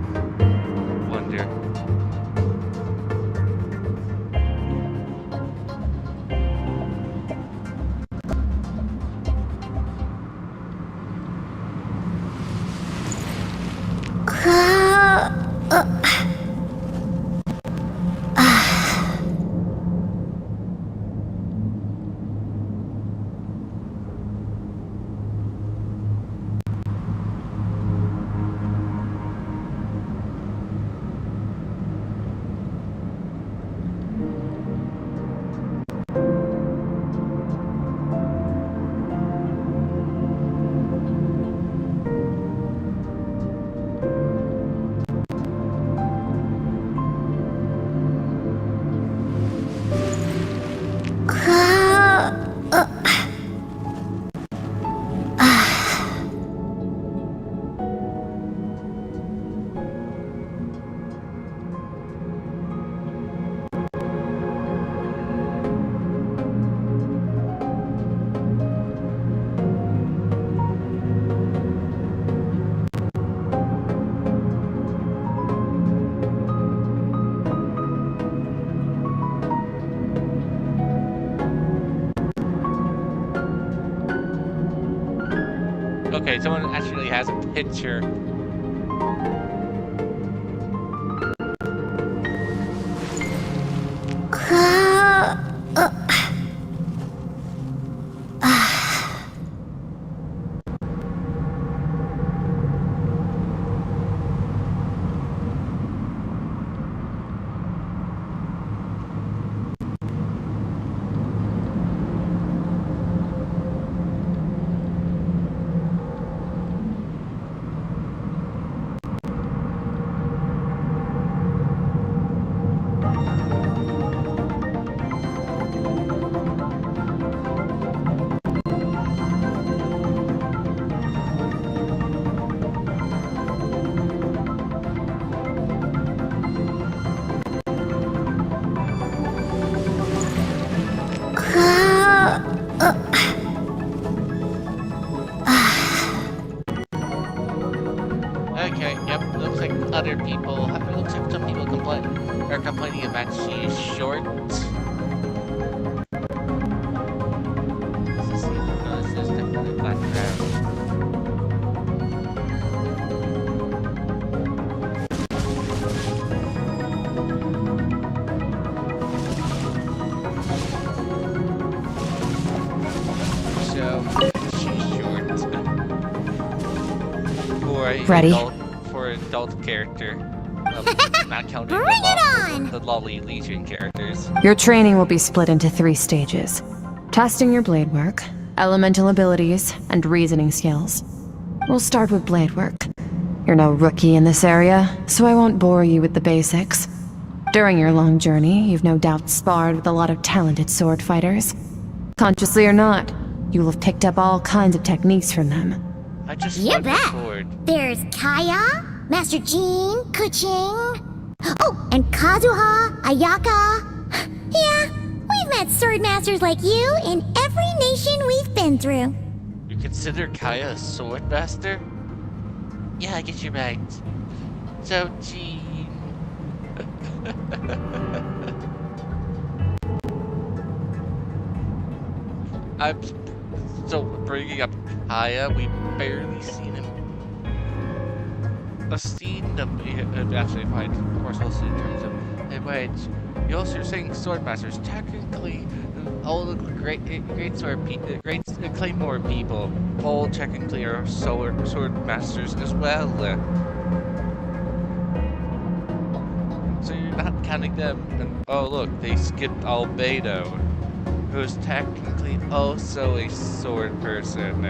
wonder. Okay, someone actually has a picture. Okay, yep, looks like other people, it looks like some people are complaining about she's short. This is definitely background. So, she's short. Ready? For an adult character. Not counting Bring it on! the lolly legion characters. Your training will be split into 3 stages. Testing your blade work, elemental abilities, and reasoning skills. We'll start with blade work. You're no rookie in this area, so I won't bore you with the basics. During your long journey, you've no doubt sparred with a lot of talented sword fighters. Consciously or not, you will have picked up all kinds of techniques from them. I just You want the bet. sword. There's Kaya, Master Jean, Kuching. Oh, and Kazuha, Ayaka. Yeah, we've met sword masters like you in every nation we've been through. You consider Kaya a sword master? Yeah, I guess you're right. So, Jean. I'm still bringing up Kaya. We've barely seen him. I've seen them actually fight. Of course, also in terms of. Wait, you also saying sword masters. Technically, all the great Claymore people, all technically are sword masters as well. So you're not counting them. And, oh look, they skipped Albedo. who's technically also a sword person.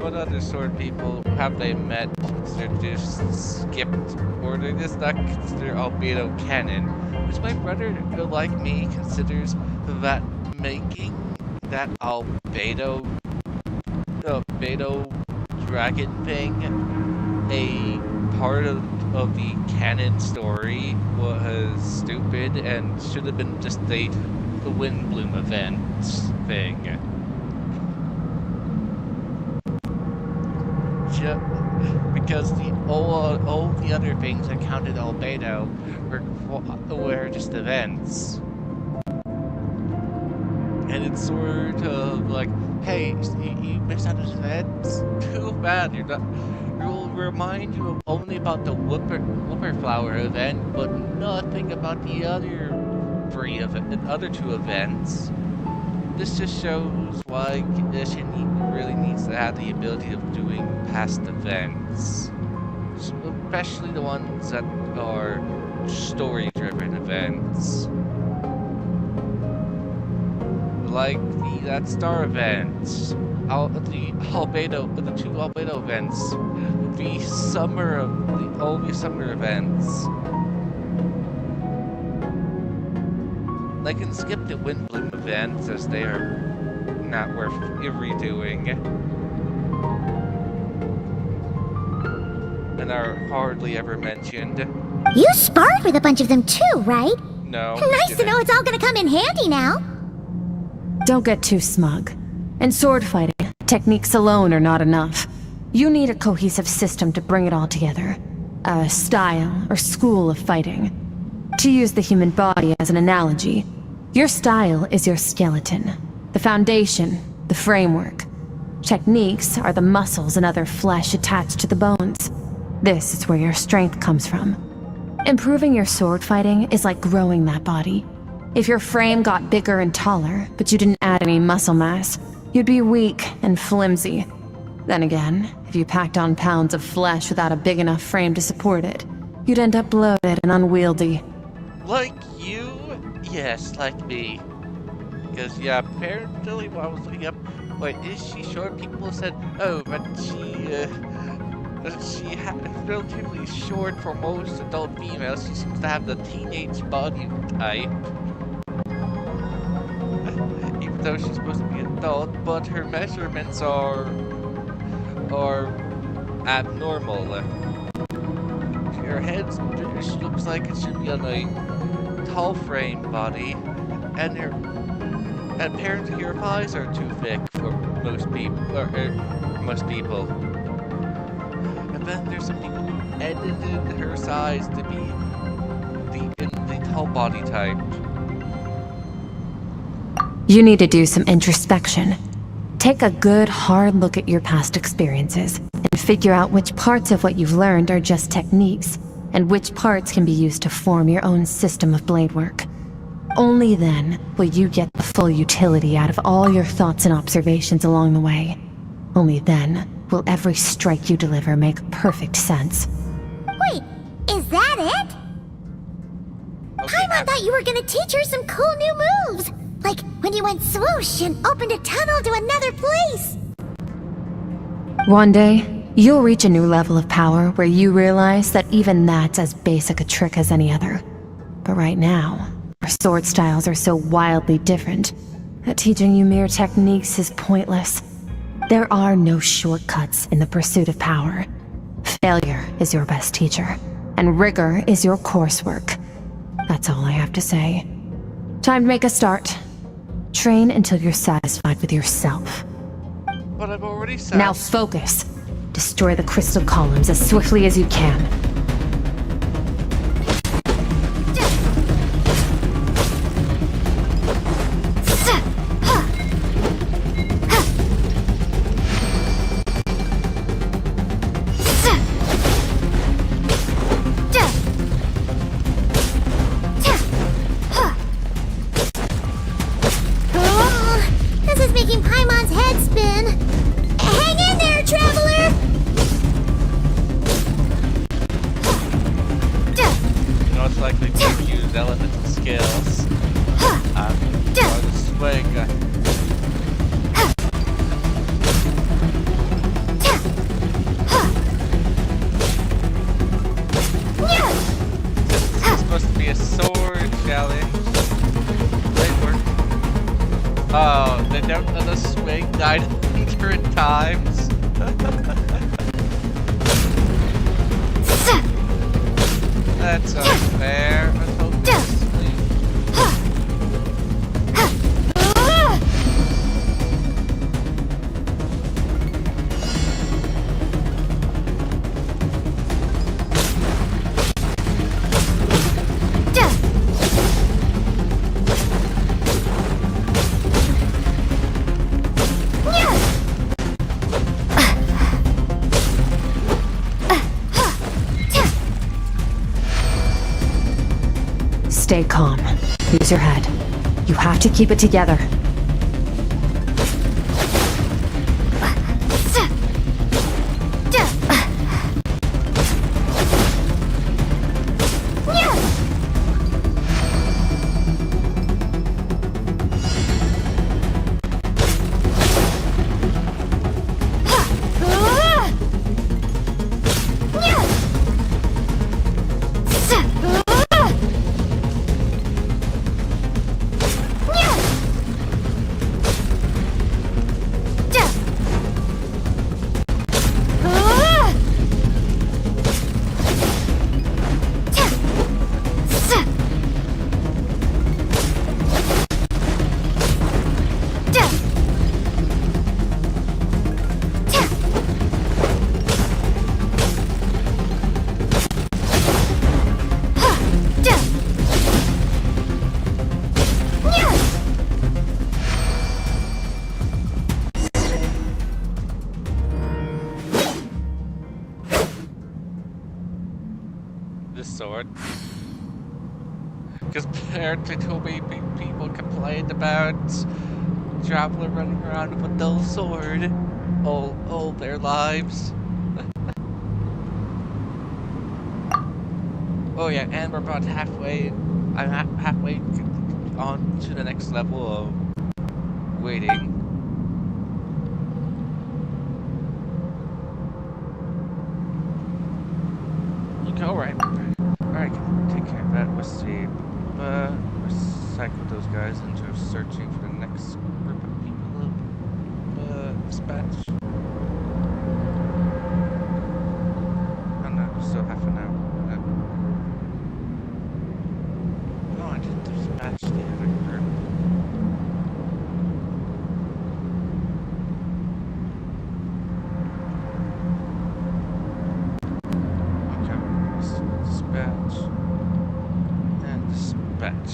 What other sword people have they met? They're just skipped, or they're just not considered albedo canon, which my brother, like me, considers that making that albedo dragon thing a part of the canon story was stupid and should have been just the Windbloom event thing. Because all the other things that counted albedo were just events. And it's sort of like, hey, you missed out on events? Too bad, it'll remind you only about the Whooperflower event, but nothing about the other two events. This just shows why Condition really needs to have the ability of doing past events. Especially the ones that are story-driven events. Like that star events, the two albedo events, all the summer events. They can skip the Windbloom events as they are not worth redoing and are hardly ever mentioned. You sparred with a bunch of them too, right? No. Nice to know it's all gonna come in handy now. Don't get too smug. In sword fighting, techniques alone are not enough. You need a cohesive system to bring it all together. A style or school of fighting. To use the human body as an analogy, your style is your skeleton, the foundation, the framework. Techniques are the muscles and other flesh attached to the bones. This is where your strength comes from. Improving your sword fighting is like growing that body. If your frame got bigger and taller, but you didn't add any muscle mass, you'd be weak and flimsy. Then again, if you packed on pounds of flesh without a big enough frame to support it, you'd end up bloated and unwieldy. Like you? Yes, like me. Because, yeah, apparently while I was looking up, wait, is she short? People said, oh, but she's relatively short for most adult females. She seems to have the teenage body type. Even though she's supposed to be adult, but her measurements are abnormal. Her head looks like it should be on a tall frame body, and apparently her thighs are too thick for most people. And then there's some people who edited her size to be the tall body type. You need to do some introspection. Take a good, hard look at your past experiences and figure out which parts of what you've learned are just techniques, and which parts can be used to form your own system of blade work. Only then will you get the full utility out of all your thoughts and observations along the way. Only then will every strike you deliver make perfect sense. Wait, is that it? Paimon thought you were gonna teach her some cool new moves! Like when you went swoosh and opened a tunnel to another place! One day, you'll reach a new level of power where you realize that even that's as basic a trick as any other. But right now, our sword styles are so wildly different that teaching you mere techniques is pointless. There are no shortcuts in the pursuit of power. Failure is your best teacher, and rigor is your coursework. That's all I have to say. Time to make a start. Train until you're satisfied with yourself. But I'm already satisfied. Now focus. Destroy the crystal columns as swiftly as you can. This is making Paimon's head spin. Hang in there, traveler! Most likely to use elemental skills. swing. This is supposed to be a sword challenge. They work. Oh, they don't let us swing 900 times. That's unfair. I was hoping to sleep. Stay calm. Use your head. You have to keep it together. This sword. Because apparently too many people complained about Traveler running around with a dull sword all their lives. Oh yeah, and we're about halfway. I'm halfway on to the next level of waiting. Alright. Alright, take care of that. Let's see. Recycle those guys into searching for the next group of people. Dispatch. Oh no, still half an hour. No, I didn't dispatch the other group. Dispatch.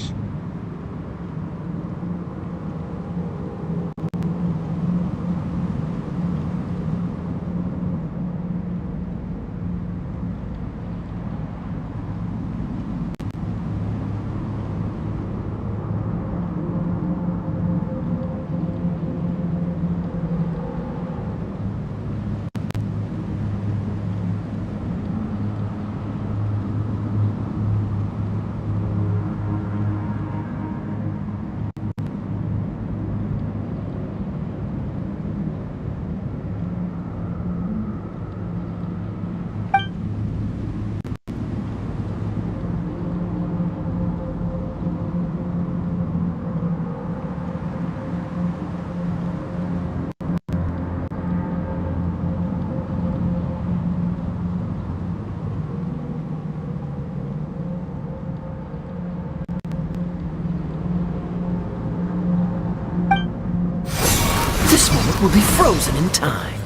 This moment will be frozen in time.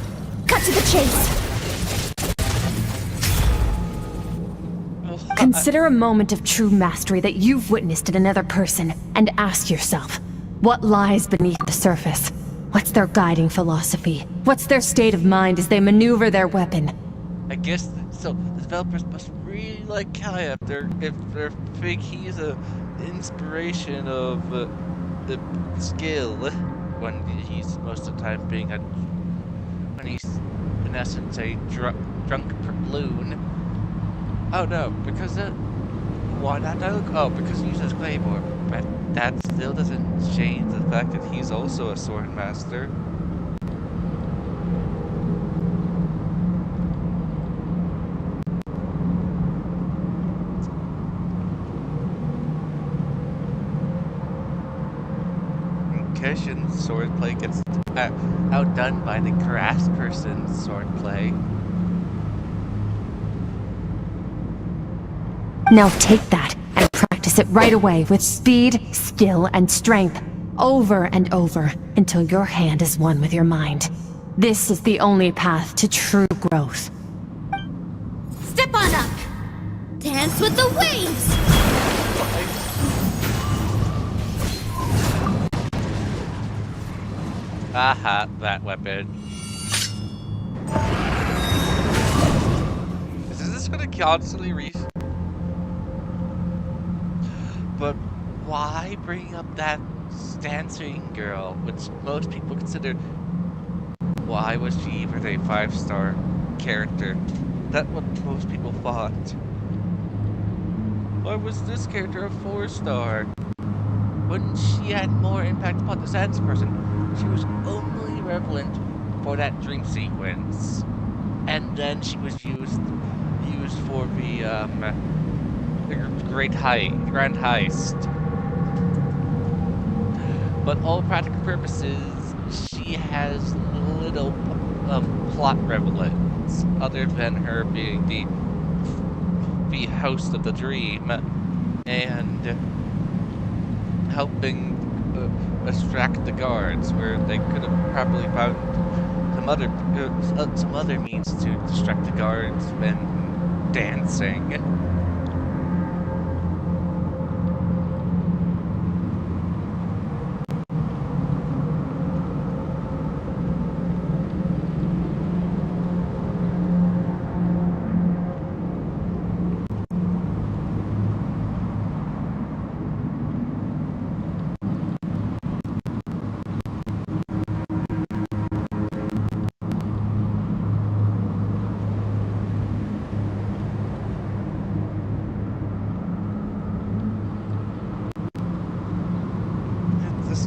Cut to the chase. Consider a moment of true mastery that you've witnessed in another person, and ask yourself, what lies beneath the surface? What's their guiding philosophy? What's their state of mind as they maneuver their weapon? I guess so. The developers must really like Kaya if they think he's a inspiration of the skill when he's most of the time being when he's in essence a drunk loon. Oh no, because why not? Oh, because he uses Claymore. But that's still doesn't change the fact that he's also a sword master. Kishin's swordplay gets outdone by the grass person's swordplay. Now take that and practice it right away with speed, skill, and strength, over and over, until your hand is one with your mind. This is the only path to true growth. Step on up! Dance with the waves! Aha, that weapon. Is this gonna constantly But why bring up that dancing girl, which most people consider... Why was she even a 5-star character? That's what most people thought. Why was this character a 4-star? When she had more impact upon the dance person, she was only relevant for that dream sequence. And then she was used for the grand heist. But all practical purposes, she has little plot relevance, other than her being the host of the dream and helping distract the guards, where they could have probably found some other means to distract the guards when dancing.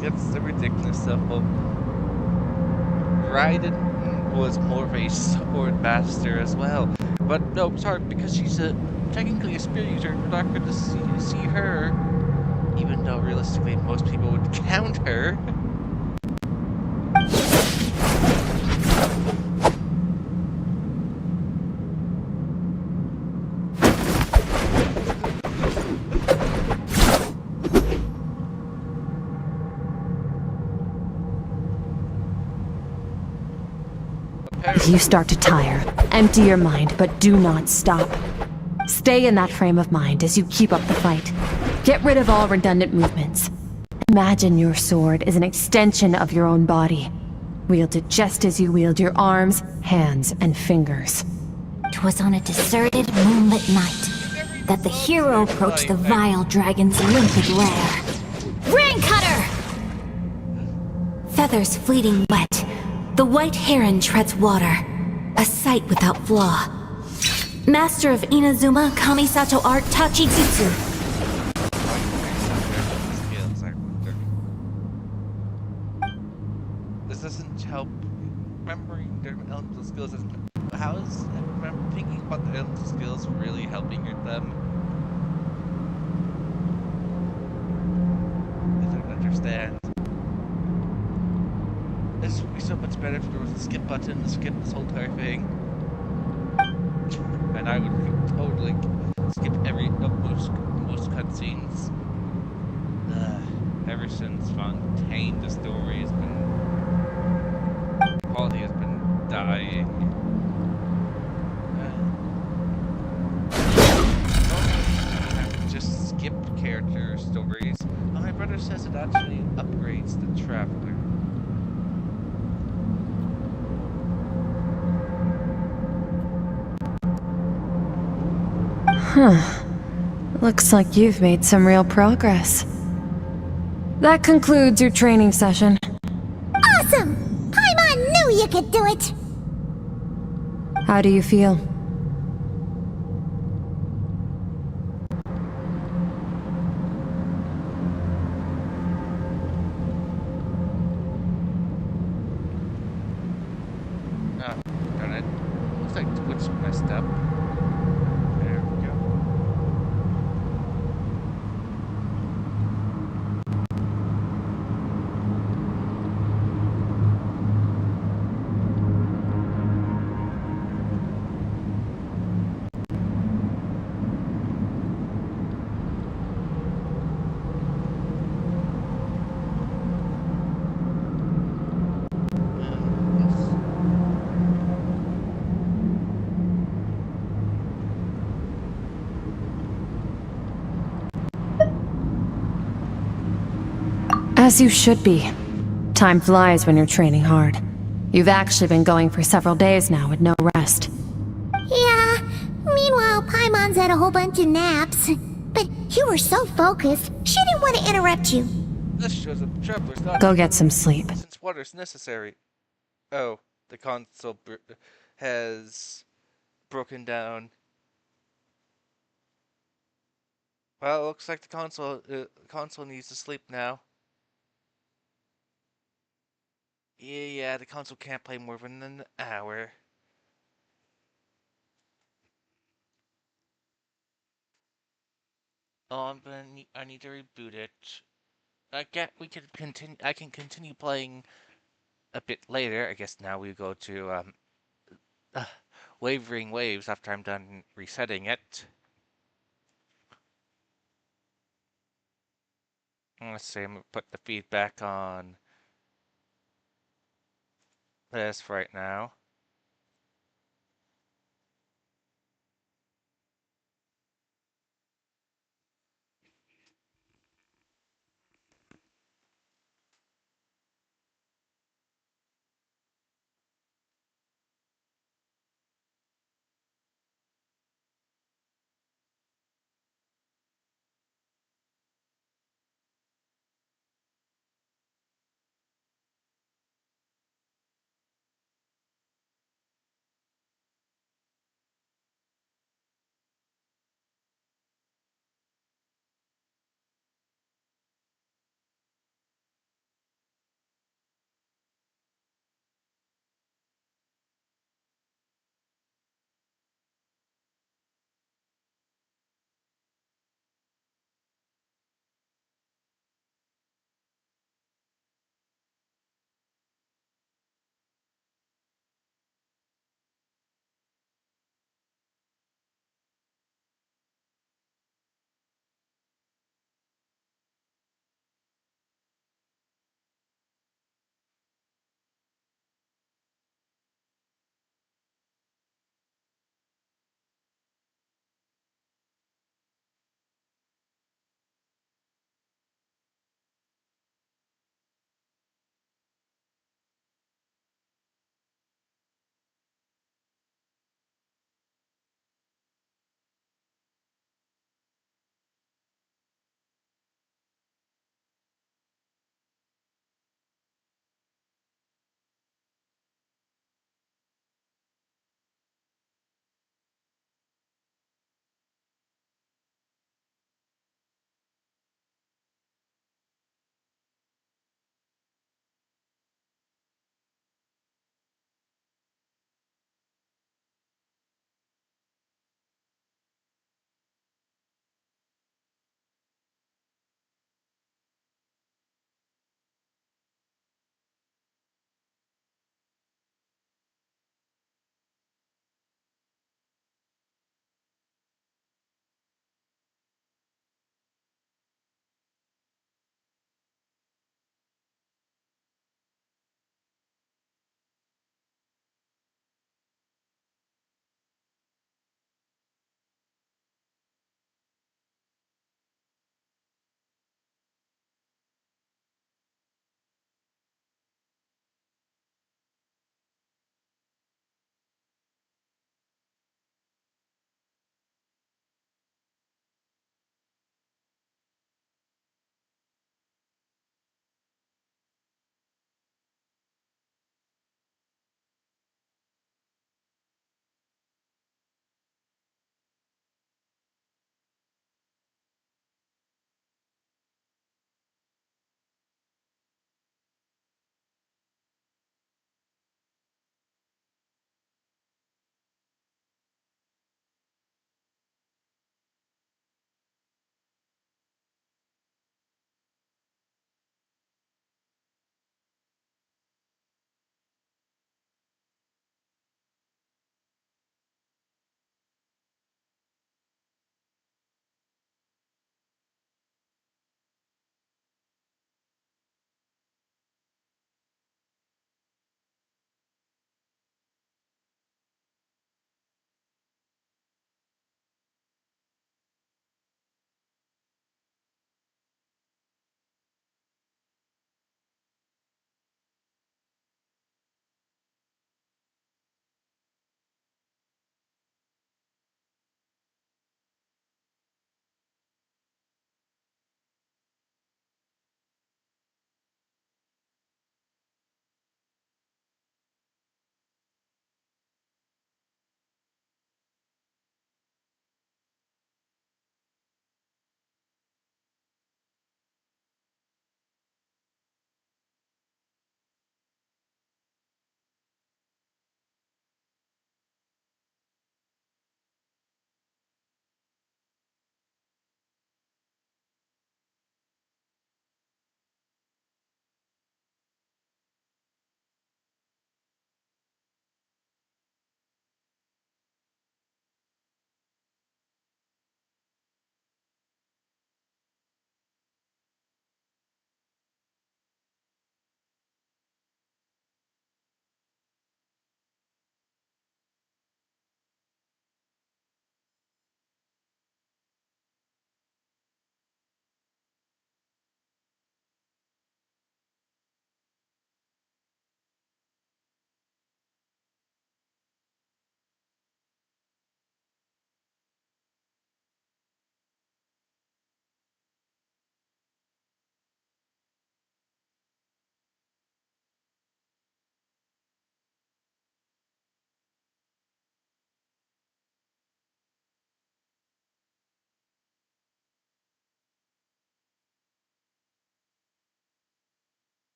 It's the ridiculous stuff of Raiden was more of a sword master as well. But no, sorry, because she's technically a spirit user, we're not going to see her, even though realistically most people would count her. If you start to tire, empty your mind, but do not stop. Stay in that frame of mind as you keep up the fight. Get rid of all redundant movements. Imagine your sword is an extension of your own body. Wield it just as you wield your arms, hands, and fingers. 'Twas on a deserted, moonlit night that the hero approached the vile dragon's limpid lair. Rain Cutter! Feathers fleeting wet, the white heron treads water, a sight without flaw. Master of Inazuma Kamisato art Tachijutsu. This doesn't help remembering their elemental skills. How is thinking about the elemental skills really helping them? I don't understand. This would be so much better if there was a skip button to skip this whole entire thing. And I would totally skip most cutscenes. Ever since Fontaine, the story has been... quality has been dying. Just skip character stories. My brother says it actually upgrades the Traveler. Huh. Looks like you've made some real progress. That concludes your training session. Awesome! Paimon knew you could do it! How do you feel? looks messed up. There we go. As you should be. Time flies when you're training hard. You've actually been going for several days now with no rest. Yeah, meanwhile, Paimon's had a whole bunch of naps. But you were so focused, she didn't want to interrupt you. This shows that the traveler's not Go get some sleep. since water's necessary. Oh, the console has broken down. Well, it looks like the console needs to sleep now. Yeah, the console can't play more than an hour. Oh, I need to reboot it. I can continue playing a bit later. I guess now we go to uh, Wavering Waves after I'm done resetting it. Let's see, I'm gonna put the feedback on this right now.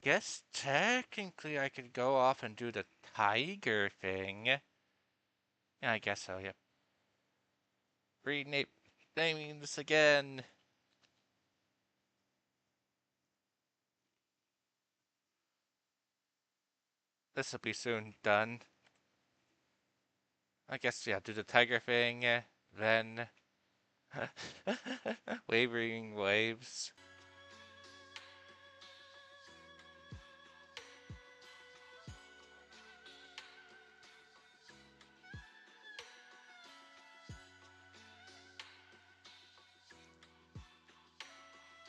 guess technically I could go off and do the tiger thing. Yeah, I guess so, yep. Renaming this again. This will be soon done. I guess, yeah, do the tiger thing, then... Wavering waves.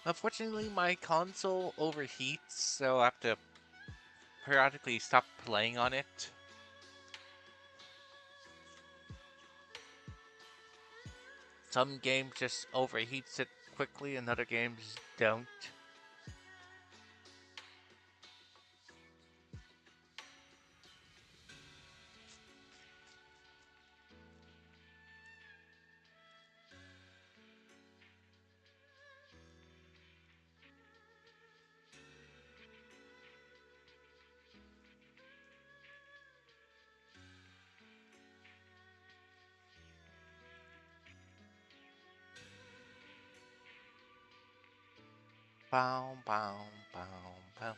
Unfortunately, my console overheats, so I have to periodically stop playing on it. Some games just overheats it quickly and other games don't. Bow, bow, bow, bow.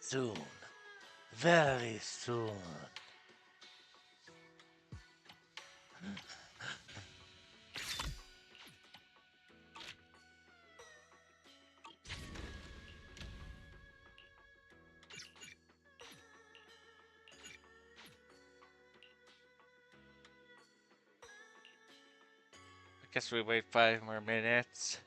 Soon. Very soon. I guess we wait 5 more minutes.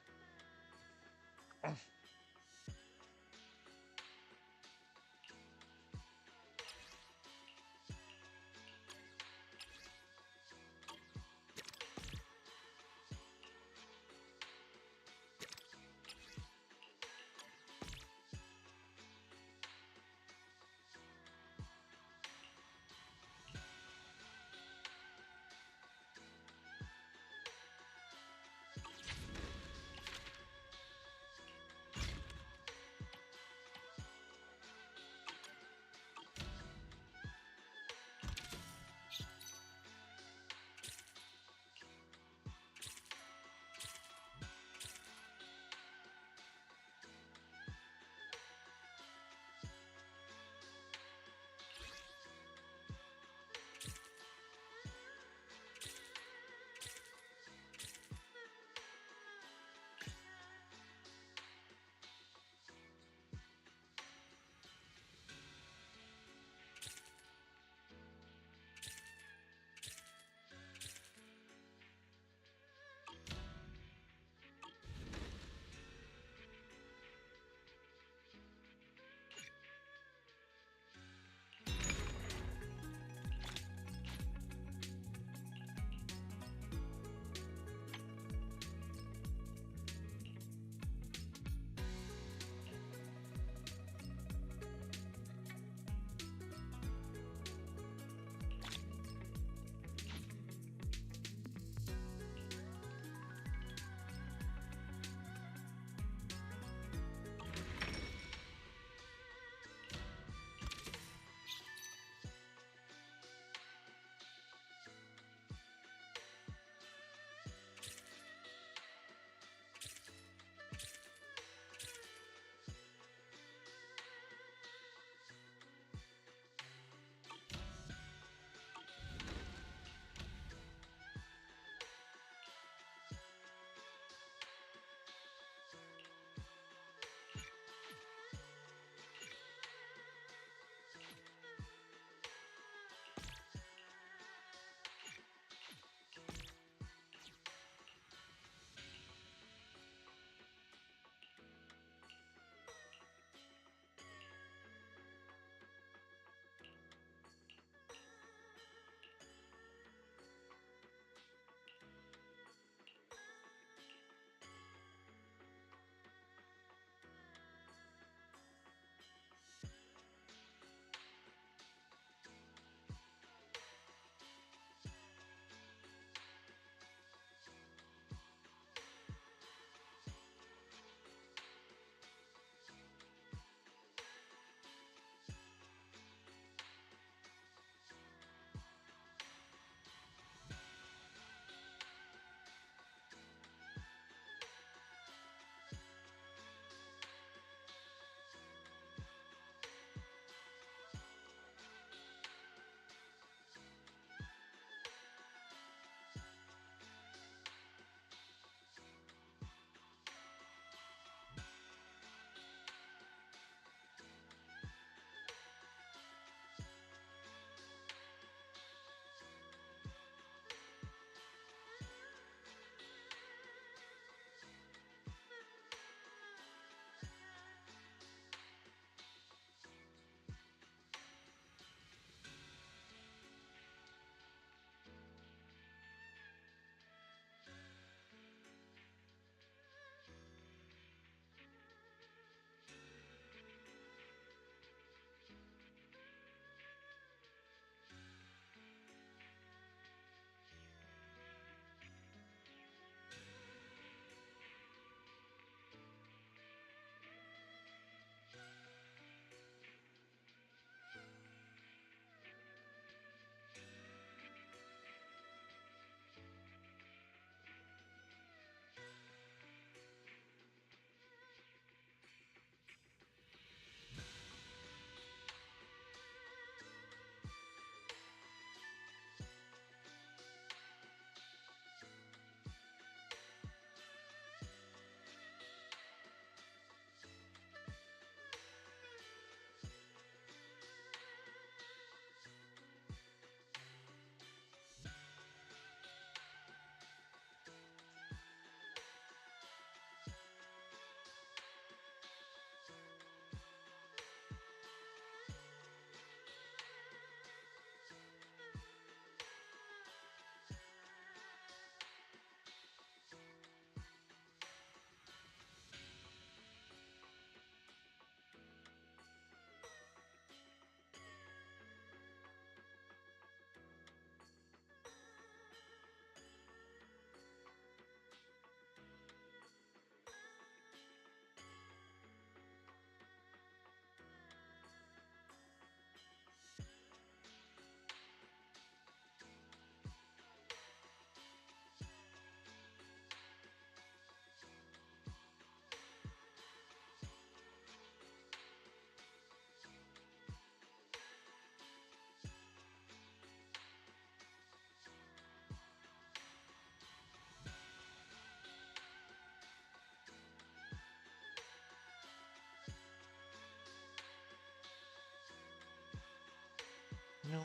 No.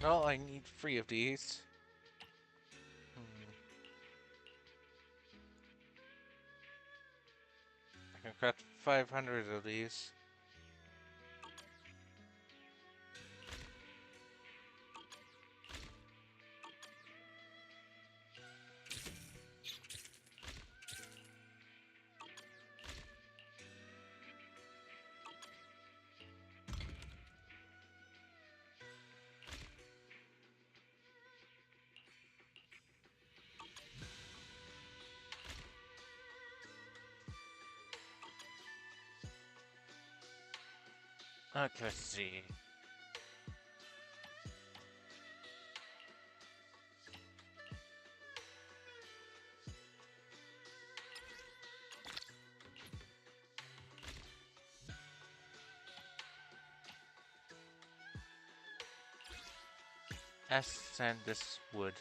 No, I need 3 of these. I can craft 500 of these. Okay, let's see. And this wood.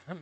Hmm.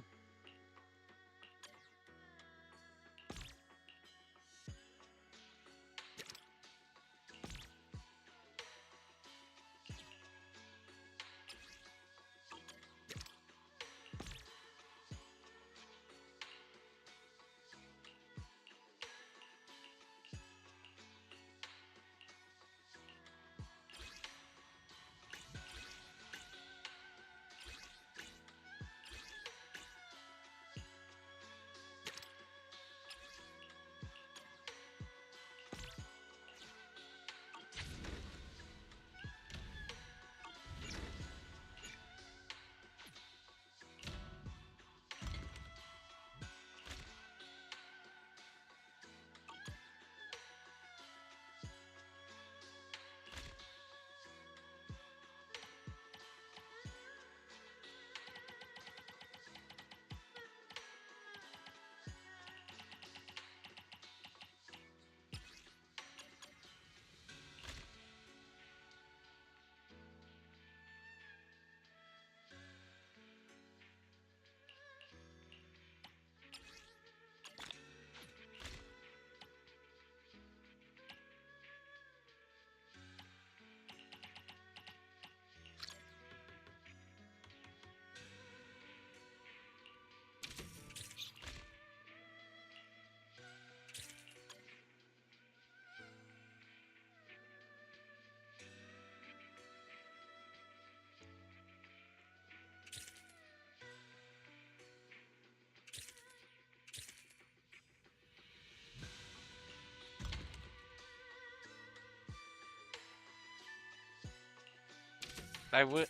I would,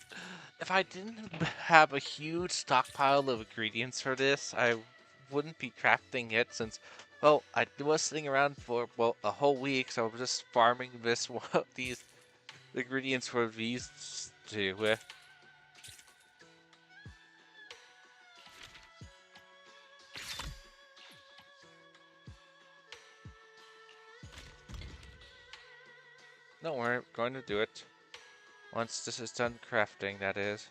if I didn't have a huge stockpile of ingredients for this, I wouldn't be crafting it since, well, I was sitting around for, well, a whole week, so I was just farming this these ingredients for these two. Don't worry, I'm going to do it. Once this is done crafting, that is.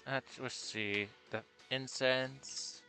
Let's see. The incense.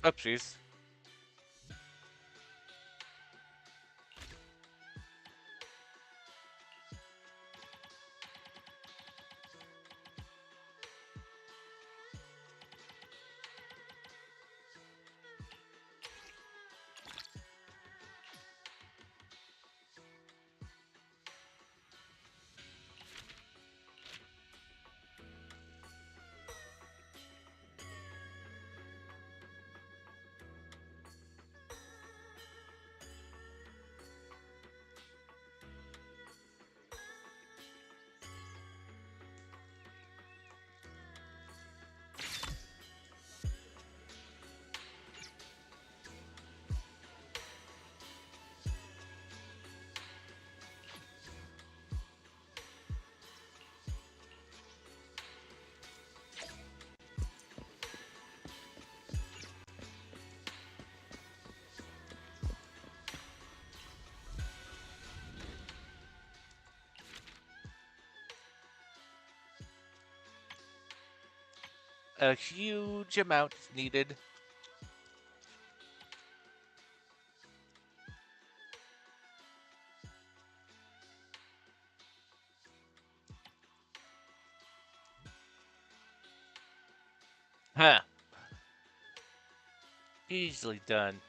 Oopsies. A huge amount is needed. Huh. Easily done.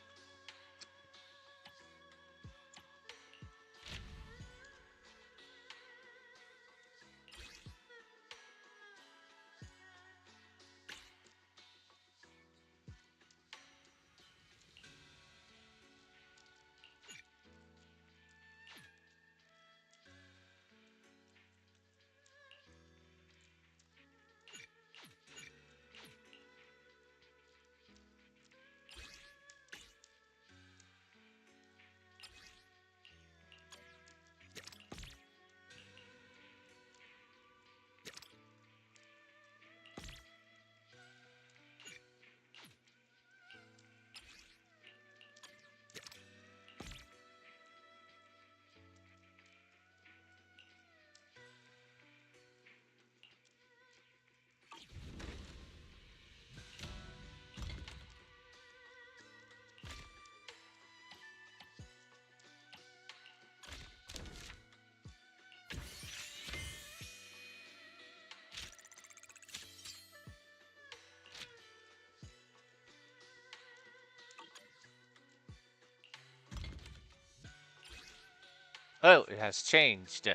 Oh, it has changed.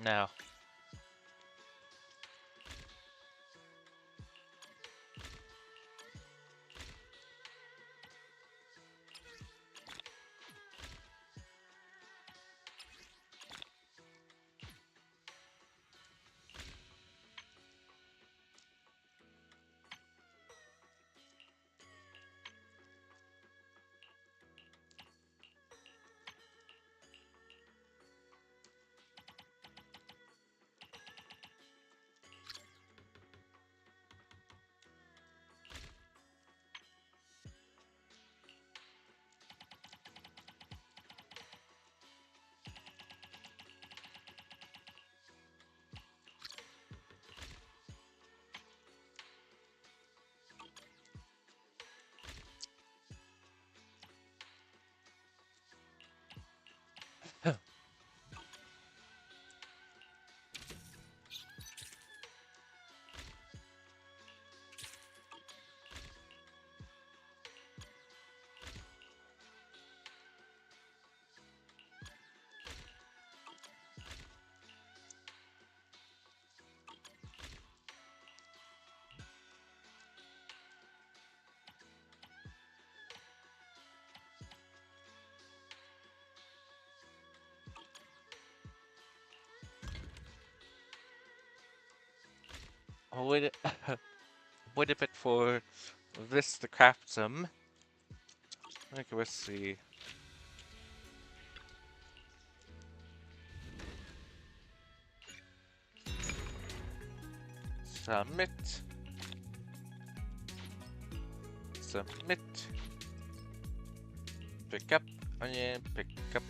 Now. wait, wait a bit for this to craft some. Okay, let's see. Submit. Submit. Pick up. And pick up.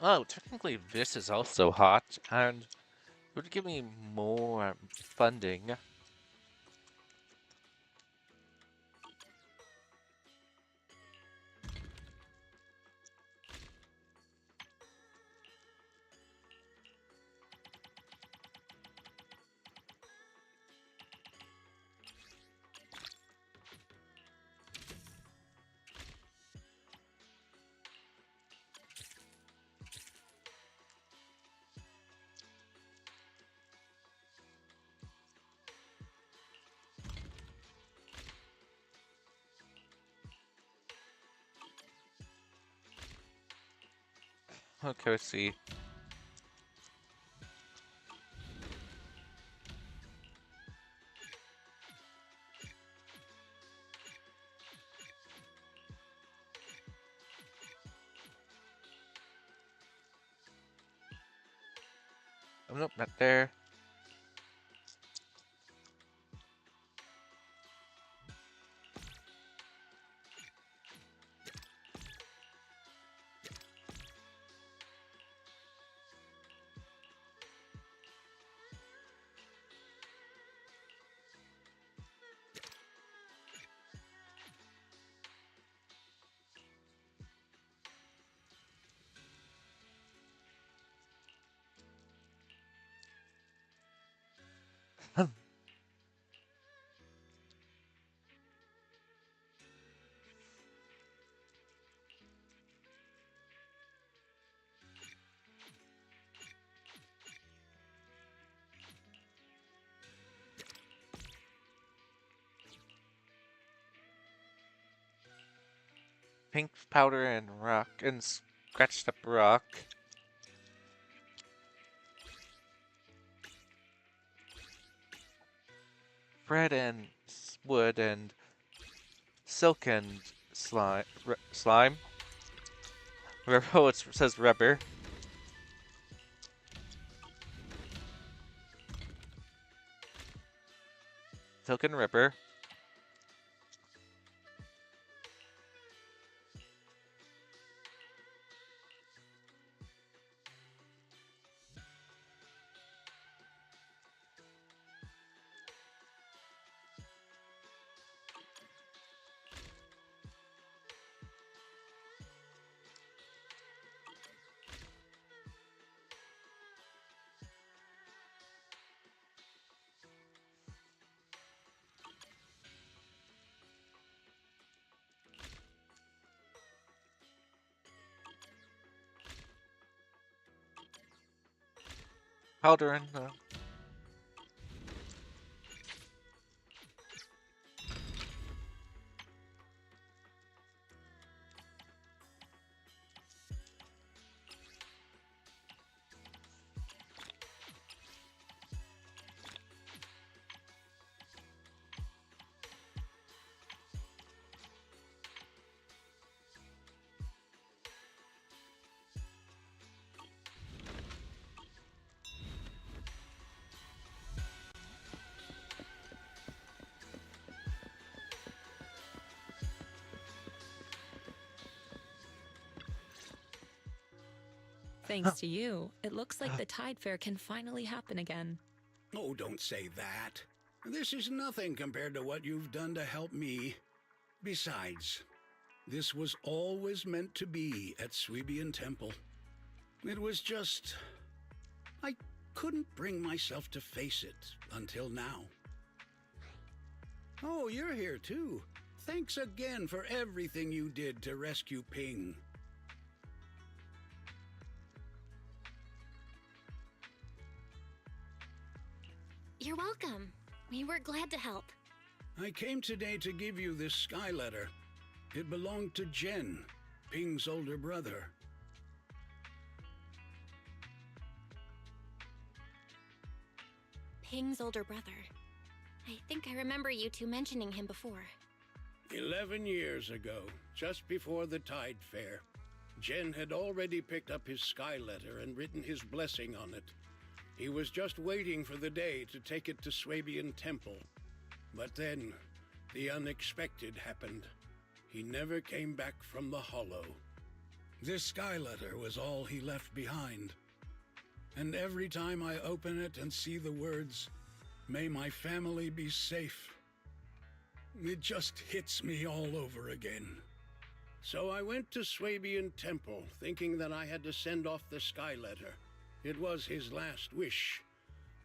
Oh, technically this is also hot, and it would give me more funding. Okay, let's see. Oh, nope, not there. Pink powder and rock, and scratched up rock. Bread and wood and silk and slime. Oh, it says rubber. Silk and rubber. Powder and Thanks to you, it looks like the Tide Fair can finally happen again. Oh, don't say that. This is nothing compared to what you've done to help me. Besides, this was always meant to be at Sweebian Temple. It was just... I couldn't bring myself to face it until now. Oh, you're here too. Thanks again for everything you did to rescue Ping. You're welcome. We were glad to help. I came today to give you this sky letter. It belonged to Jen, Ping's older brother. Ping's older brother. I think I remember you two mentioning him before. 11 years ago, just before the Tide Fair, Jen had already picked up his sky letter and written his blessing on it. He was just waiting for the day to take it to Swabian Temple. But then, the unexpected happened. He never came back from the Hollow. This sky letter was all he left behind. And every time I open it and see the words, "May my family be safe," it just hits me all over again. So I went to Swabian Temple, thinking that I had to send off the sky letter. It was his last wish.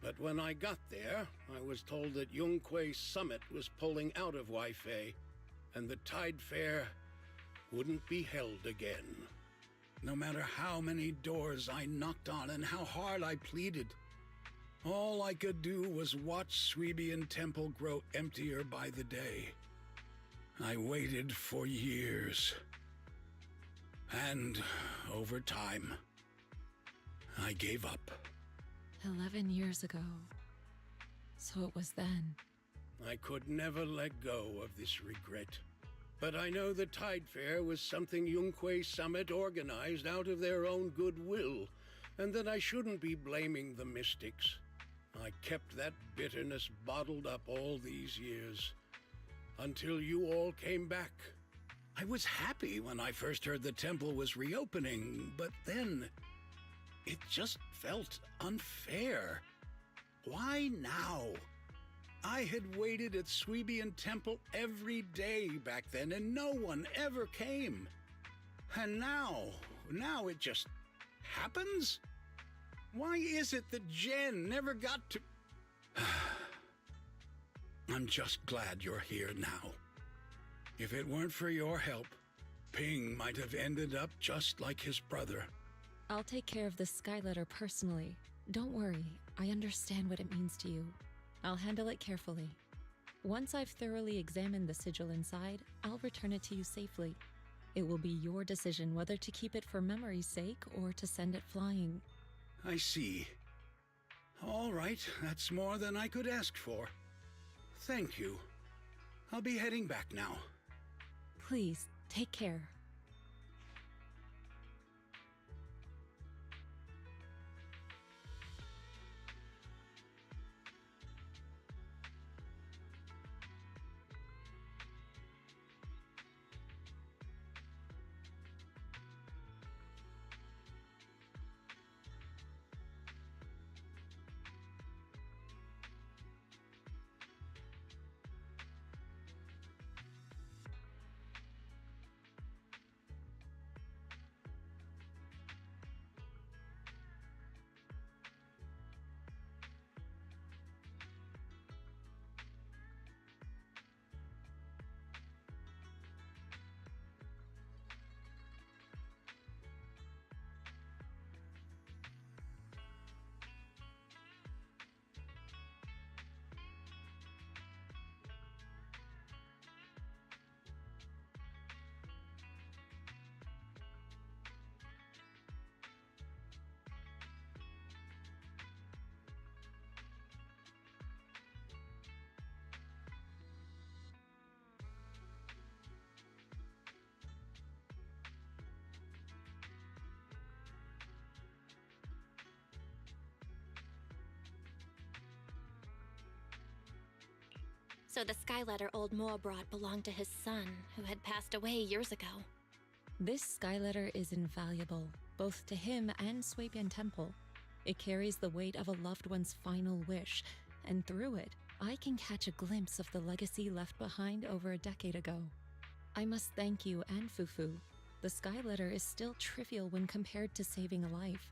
But when I got there, I was told that Yunquei Summit was pulling out of Waifei, and the Tide Fair wouldn't be held again. No matter how many doors I knocked on and how hard I pleaded, all I could do was watch Sweebian Temple grow emptier by the day. I waited for years. And over time, I gave up. 11 years ago. So it was then. I could never let go of this regret. But I know the Tide Fair was something Yunquei Summit organized out of their own goodwill, and that I shouldn't be blaming the mystics. I kept that bitterness bottled up all these years, until you all came back. I was happy when I first heard the temple was reopening, but then it just felt unfair. Why now? I had waited at Sweebian Temple every day back then, and no one ever came. And now it just happens? Why is it that Jen never got to... I'm just glad you're here now. If it weren't for your help, Ping might have ended up just like his brother. I'll take care of the sky letter personally. Don't worry, I understand what it means to you. I'll handle it carefully. Once I've thoroughly examined the sigil inside, I'll return it to you safely. It will be your decision whether to keep it for memory's sake or to send it flying. I see. All right, that's more than I could ask for. Thank you. I'll be heading back now. Please, take care. So the sky letter old Moa brought belonged to his son, who had passed away years ago. This sky letter is invaluable. both to him and Swabian Temple. It carries the weight of a loved one's final wish, and through it, I can catch a glimpse of the legacy left behind over a decade ago. I must thank you and Fufu. The Sky Letter is still trivial when compared to saving a life.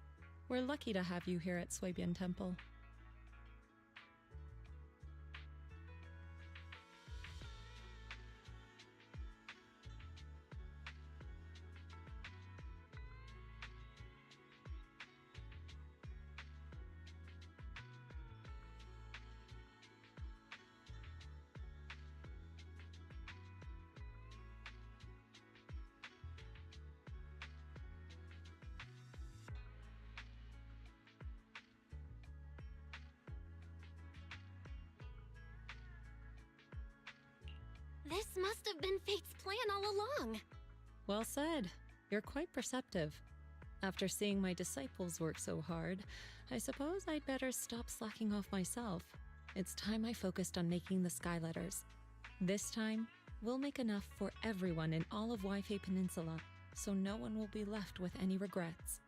We're lucky to have you here at Swabian Temple. This must have been Fate's plan all along. Well said. You're quite perceptive. After seeing my disciples work so hard, I suppose I'd better stop slacking off myself. It's time I focused on making the Sky Letters. This time, we'll make enough for everyone in all of Waifei Peninsula, so no one will be left with any regrets.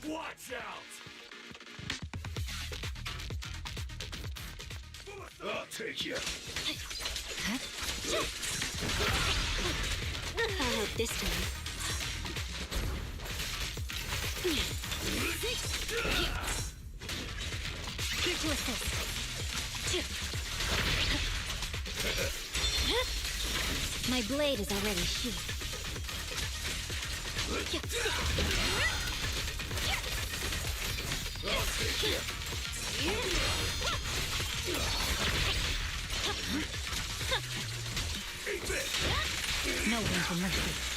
Watch out! I'll take you. I'll help this time. Here to assist. My blade is already sheathed. No room for mercy.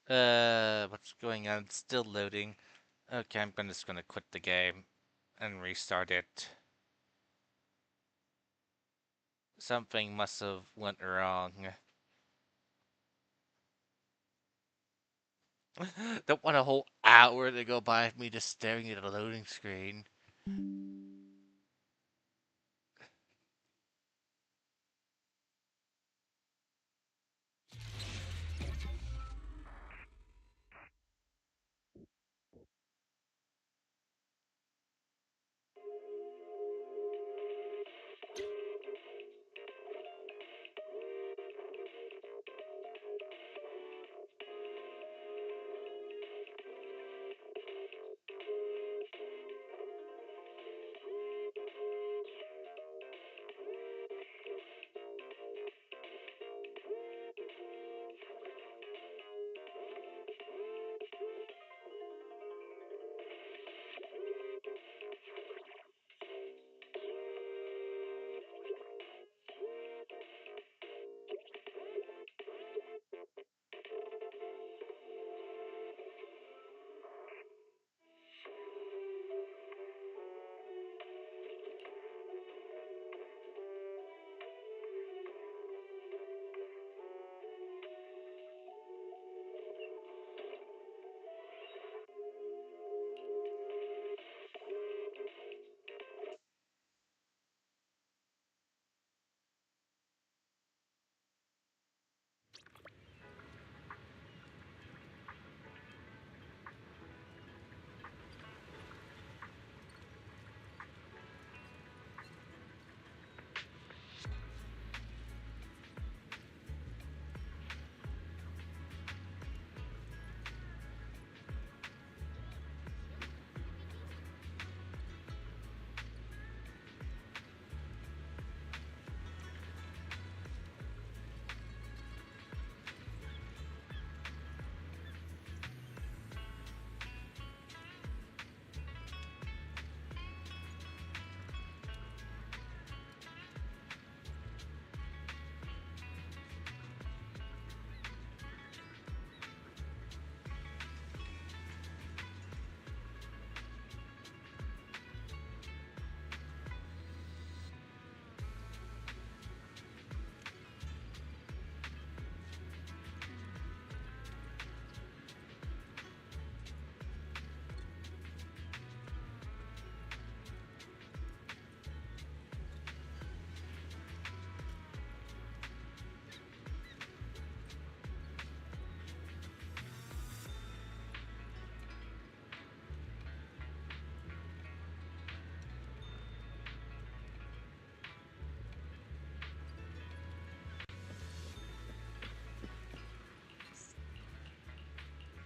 What's going on? It's still loading. Okay, just gonna quit the game and restart it. Something must have went wrong. Don't want a whole hour to go by of me just staring at a loading screen.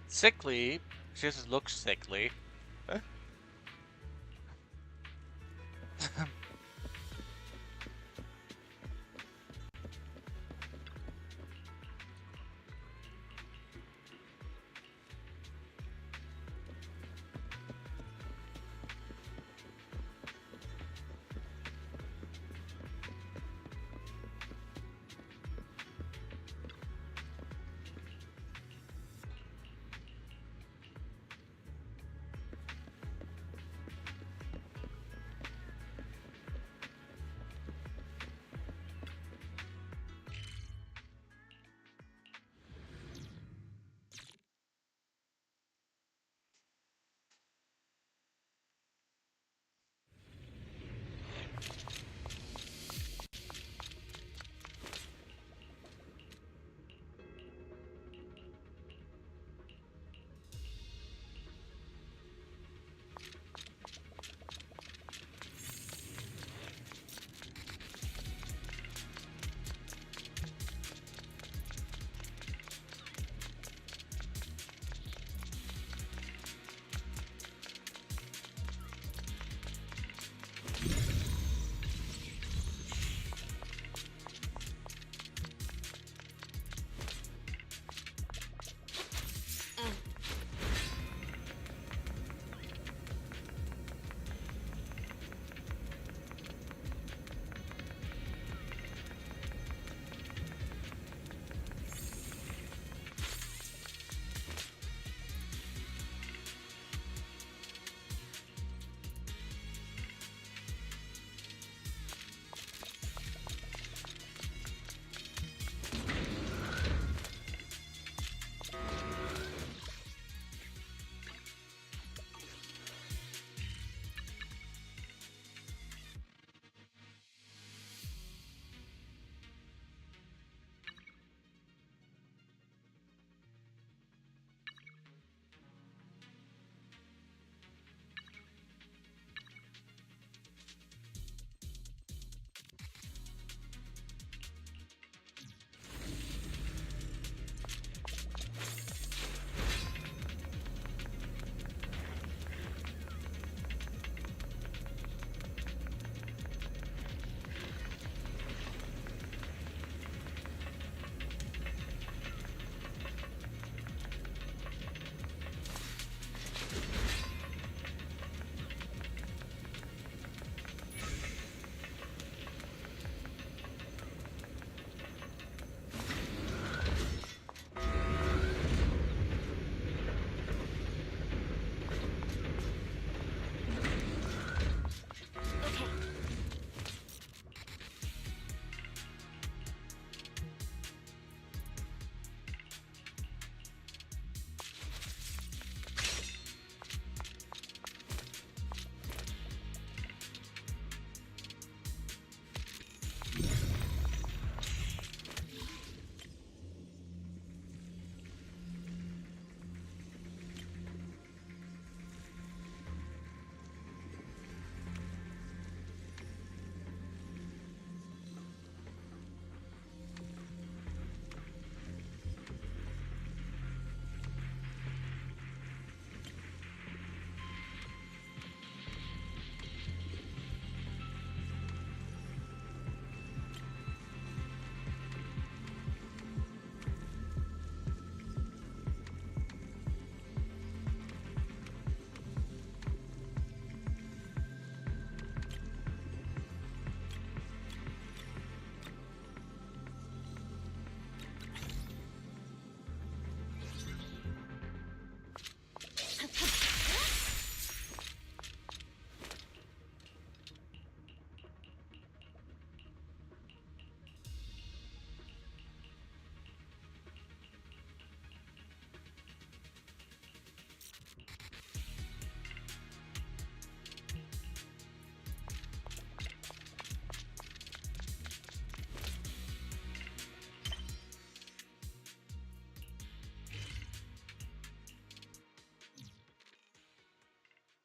Sickly? She just looks sickly.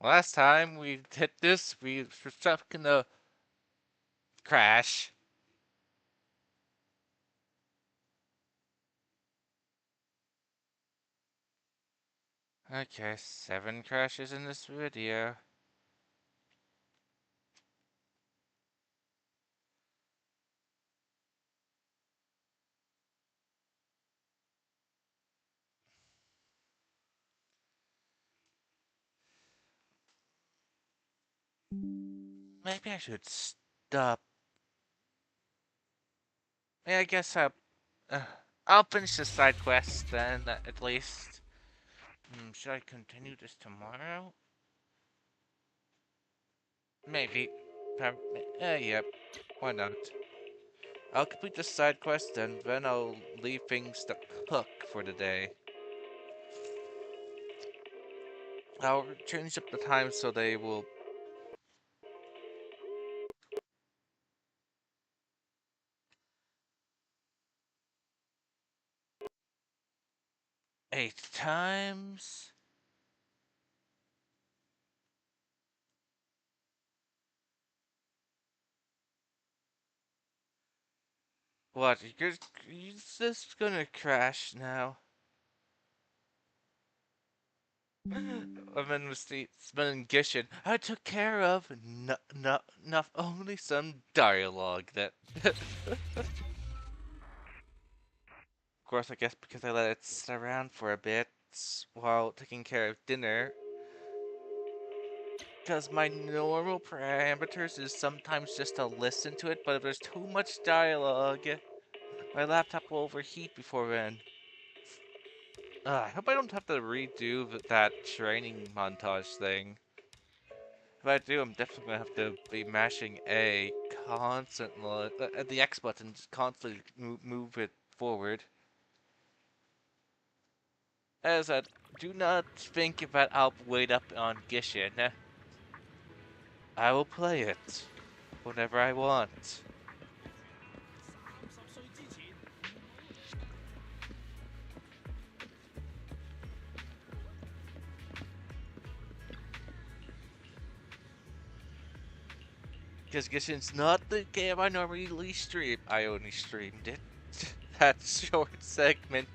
Last time we hit this, we were stuck in the crash. Okay, 7 crashes in this video. Maybe I should stop. Yeah, I guess uh, I'll finish the side quest then, at least. Should I continue this tomorrow? Maybe. Yep. Why not? I'll complete the side quest and then I'll leave things to cook for the day. I'll change up the time so they will... Eight times? What? You're just gonna crash now? I'm in Gishin. I took care of only some dialogue that. Of course, I guess because I let it sit around for a bit while taking care of dinner. Because my normal parameters is sometimes just to listen to it, but if there's too much dialogue, my laptop will overheat before then. I hope I don't have to redo that training montage thing. If I do, I'm definitely gonna have to be mashing A constantly, the X button, just constantly move it forward. As I do not think that I'll wait up on Gishin. I will play it whenever I want. Because Gishin's not the game I normally stream. I only streamed it. That short segment.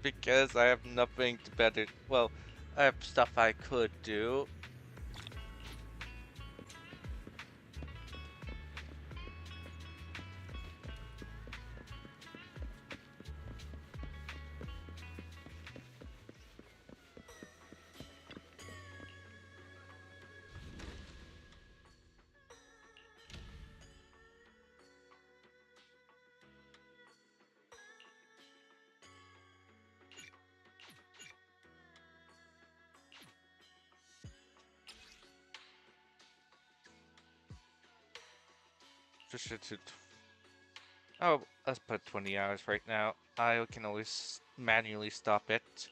Because I have nothing to better. Well, I have stuff I could do. Oh, let's put 20 hours right now. I can always manually stop it.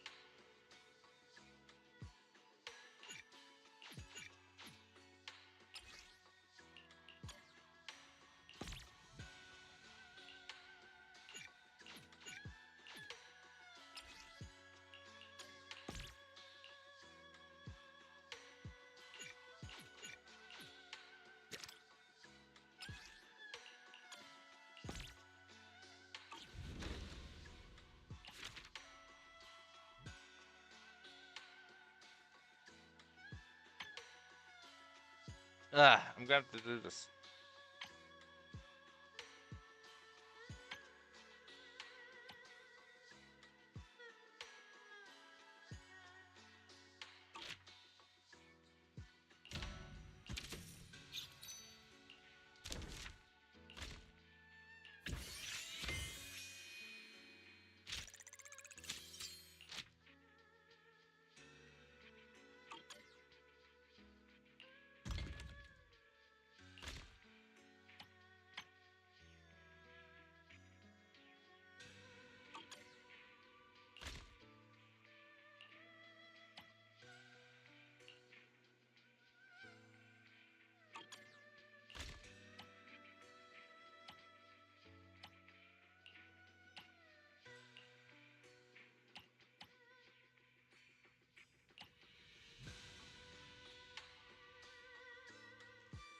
I'm gonna have to do this.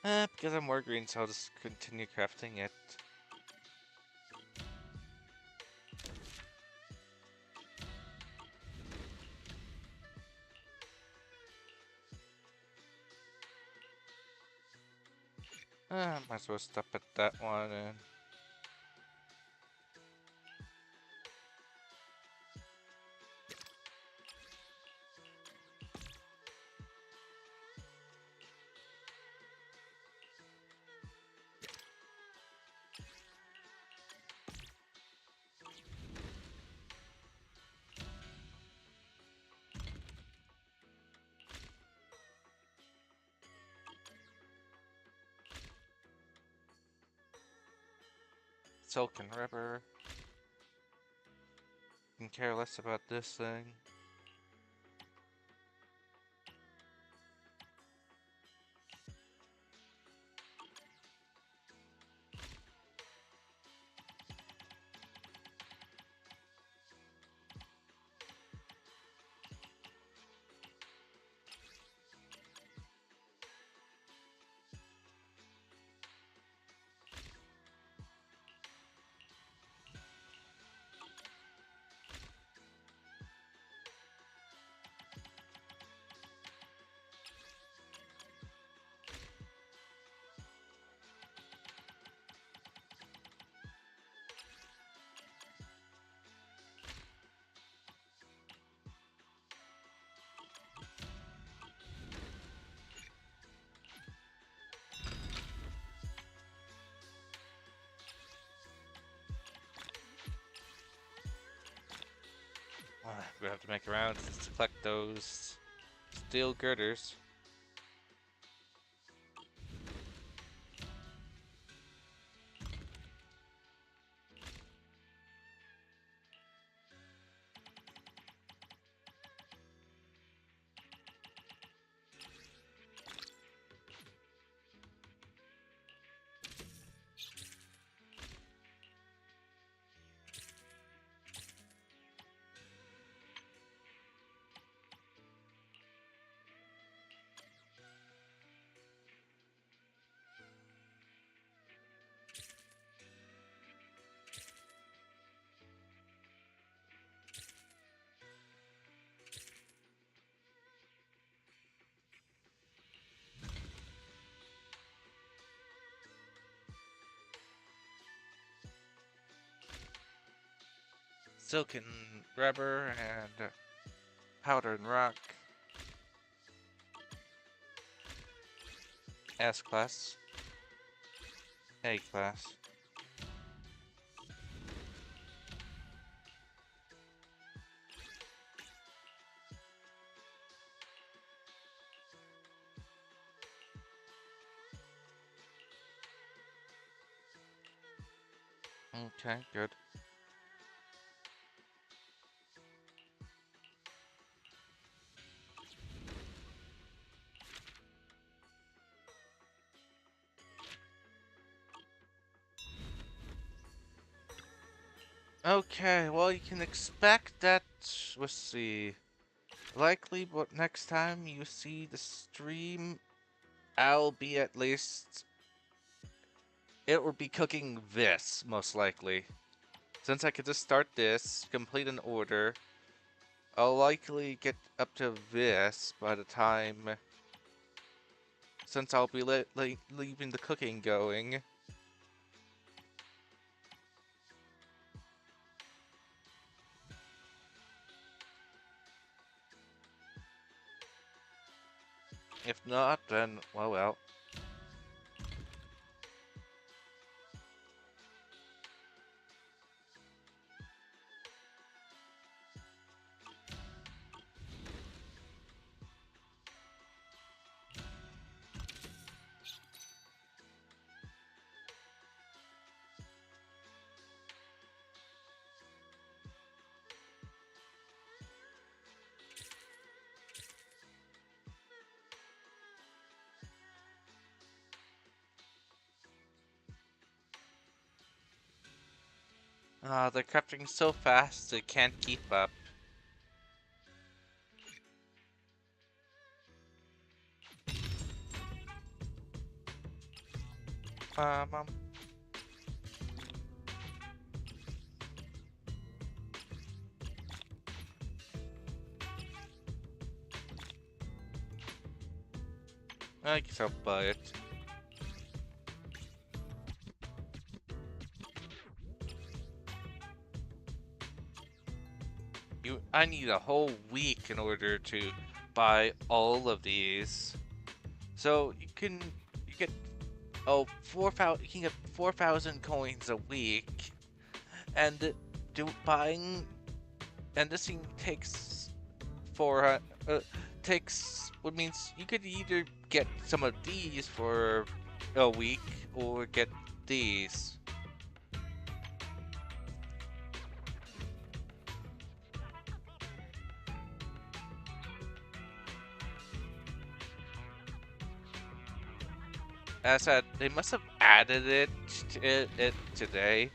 Because I'm more green, so I'll just continue crafting it. Might as well stop at that one and... Silk and rubber. Can care less about this thing. We have to make rounds to collect those steel girders. Silk and rubber and powder and rock. S class. A class. Okay, good. Okay, well you can expect that, let's see, likely but next time you see the stream, I'll be at least, it will be cooking this, most likely. Since I could just start this, complete an order, I'll likely get up to this by the time, since I'll be leaving the cooking going. If not, then, well. They're crafting so fast, they can't keep up. Um, um, I guess I'll buy it. I need a whole week in order to buy all of these. So you get 4,000 you can get 4,000 coins a week, and buying, and this thing takes takes what means you could either get some of these for a week or get these. As I said, they must have added it today.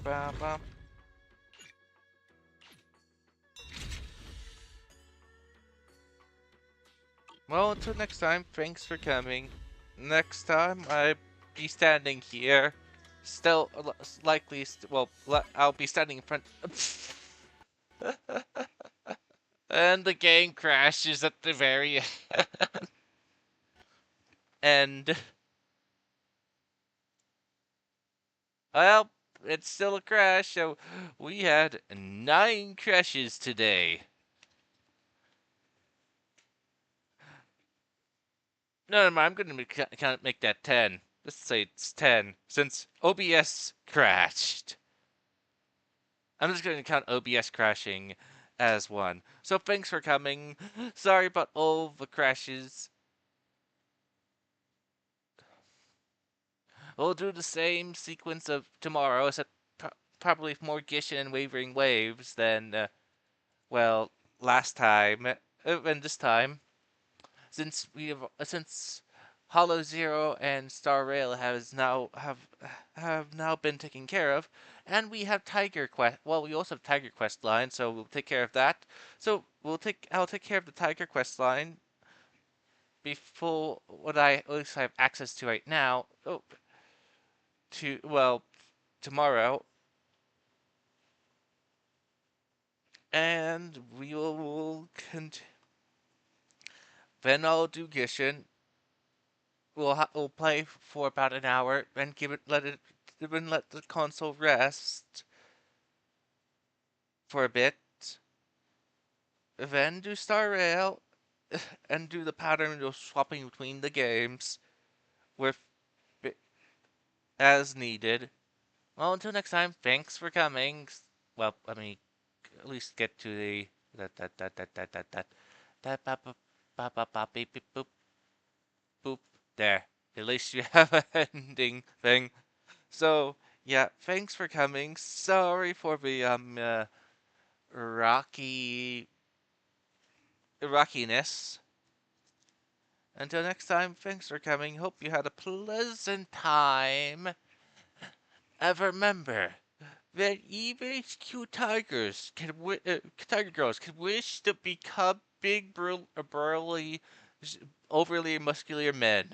Bam, bam. Well, until next time, thanks for coming. Next time, I'll be standing here. Still, likely, well, I'll be standing in front. And the game crashes at the very end. Well, it's still a crash, so we had 9 crashes today. No, I'm gonna make that 10. Let's say it's 10, since OBS crashed. I'm just gonna count OBS crashing as 1. So thanks for coming. Sorry about all the crashes. We'll do the same sequence of tomorrow, except probably more Gishin and Wavering Waves than, well, last time. And this time. Since Hollow Zero and Star Rail have now been taken care of, and we have Tiger Quest. Well, we also have Tiger Quest line, so we'll take care of that. So I'll take care of the Tiger Quest line before what I at least have access to right now. Tomorrow, and we'll continue. Then I'll do Gishin. We'll play for about an hour, then let the console rest for a bit. Then do Star Rail, and do the pattern of swapping between the games, with as needed. Well, until next time, thanks for coming. Well, let me at least get to the beep beep boop boop. There. At least you have an ending thing. So, yeah, thanks for coming. Sorry for the rockiness. Until next time, thanks for coming. Hope you had a pleasant time. And remember that even cute tiger girls can wish to become big, burly, overly muscular men.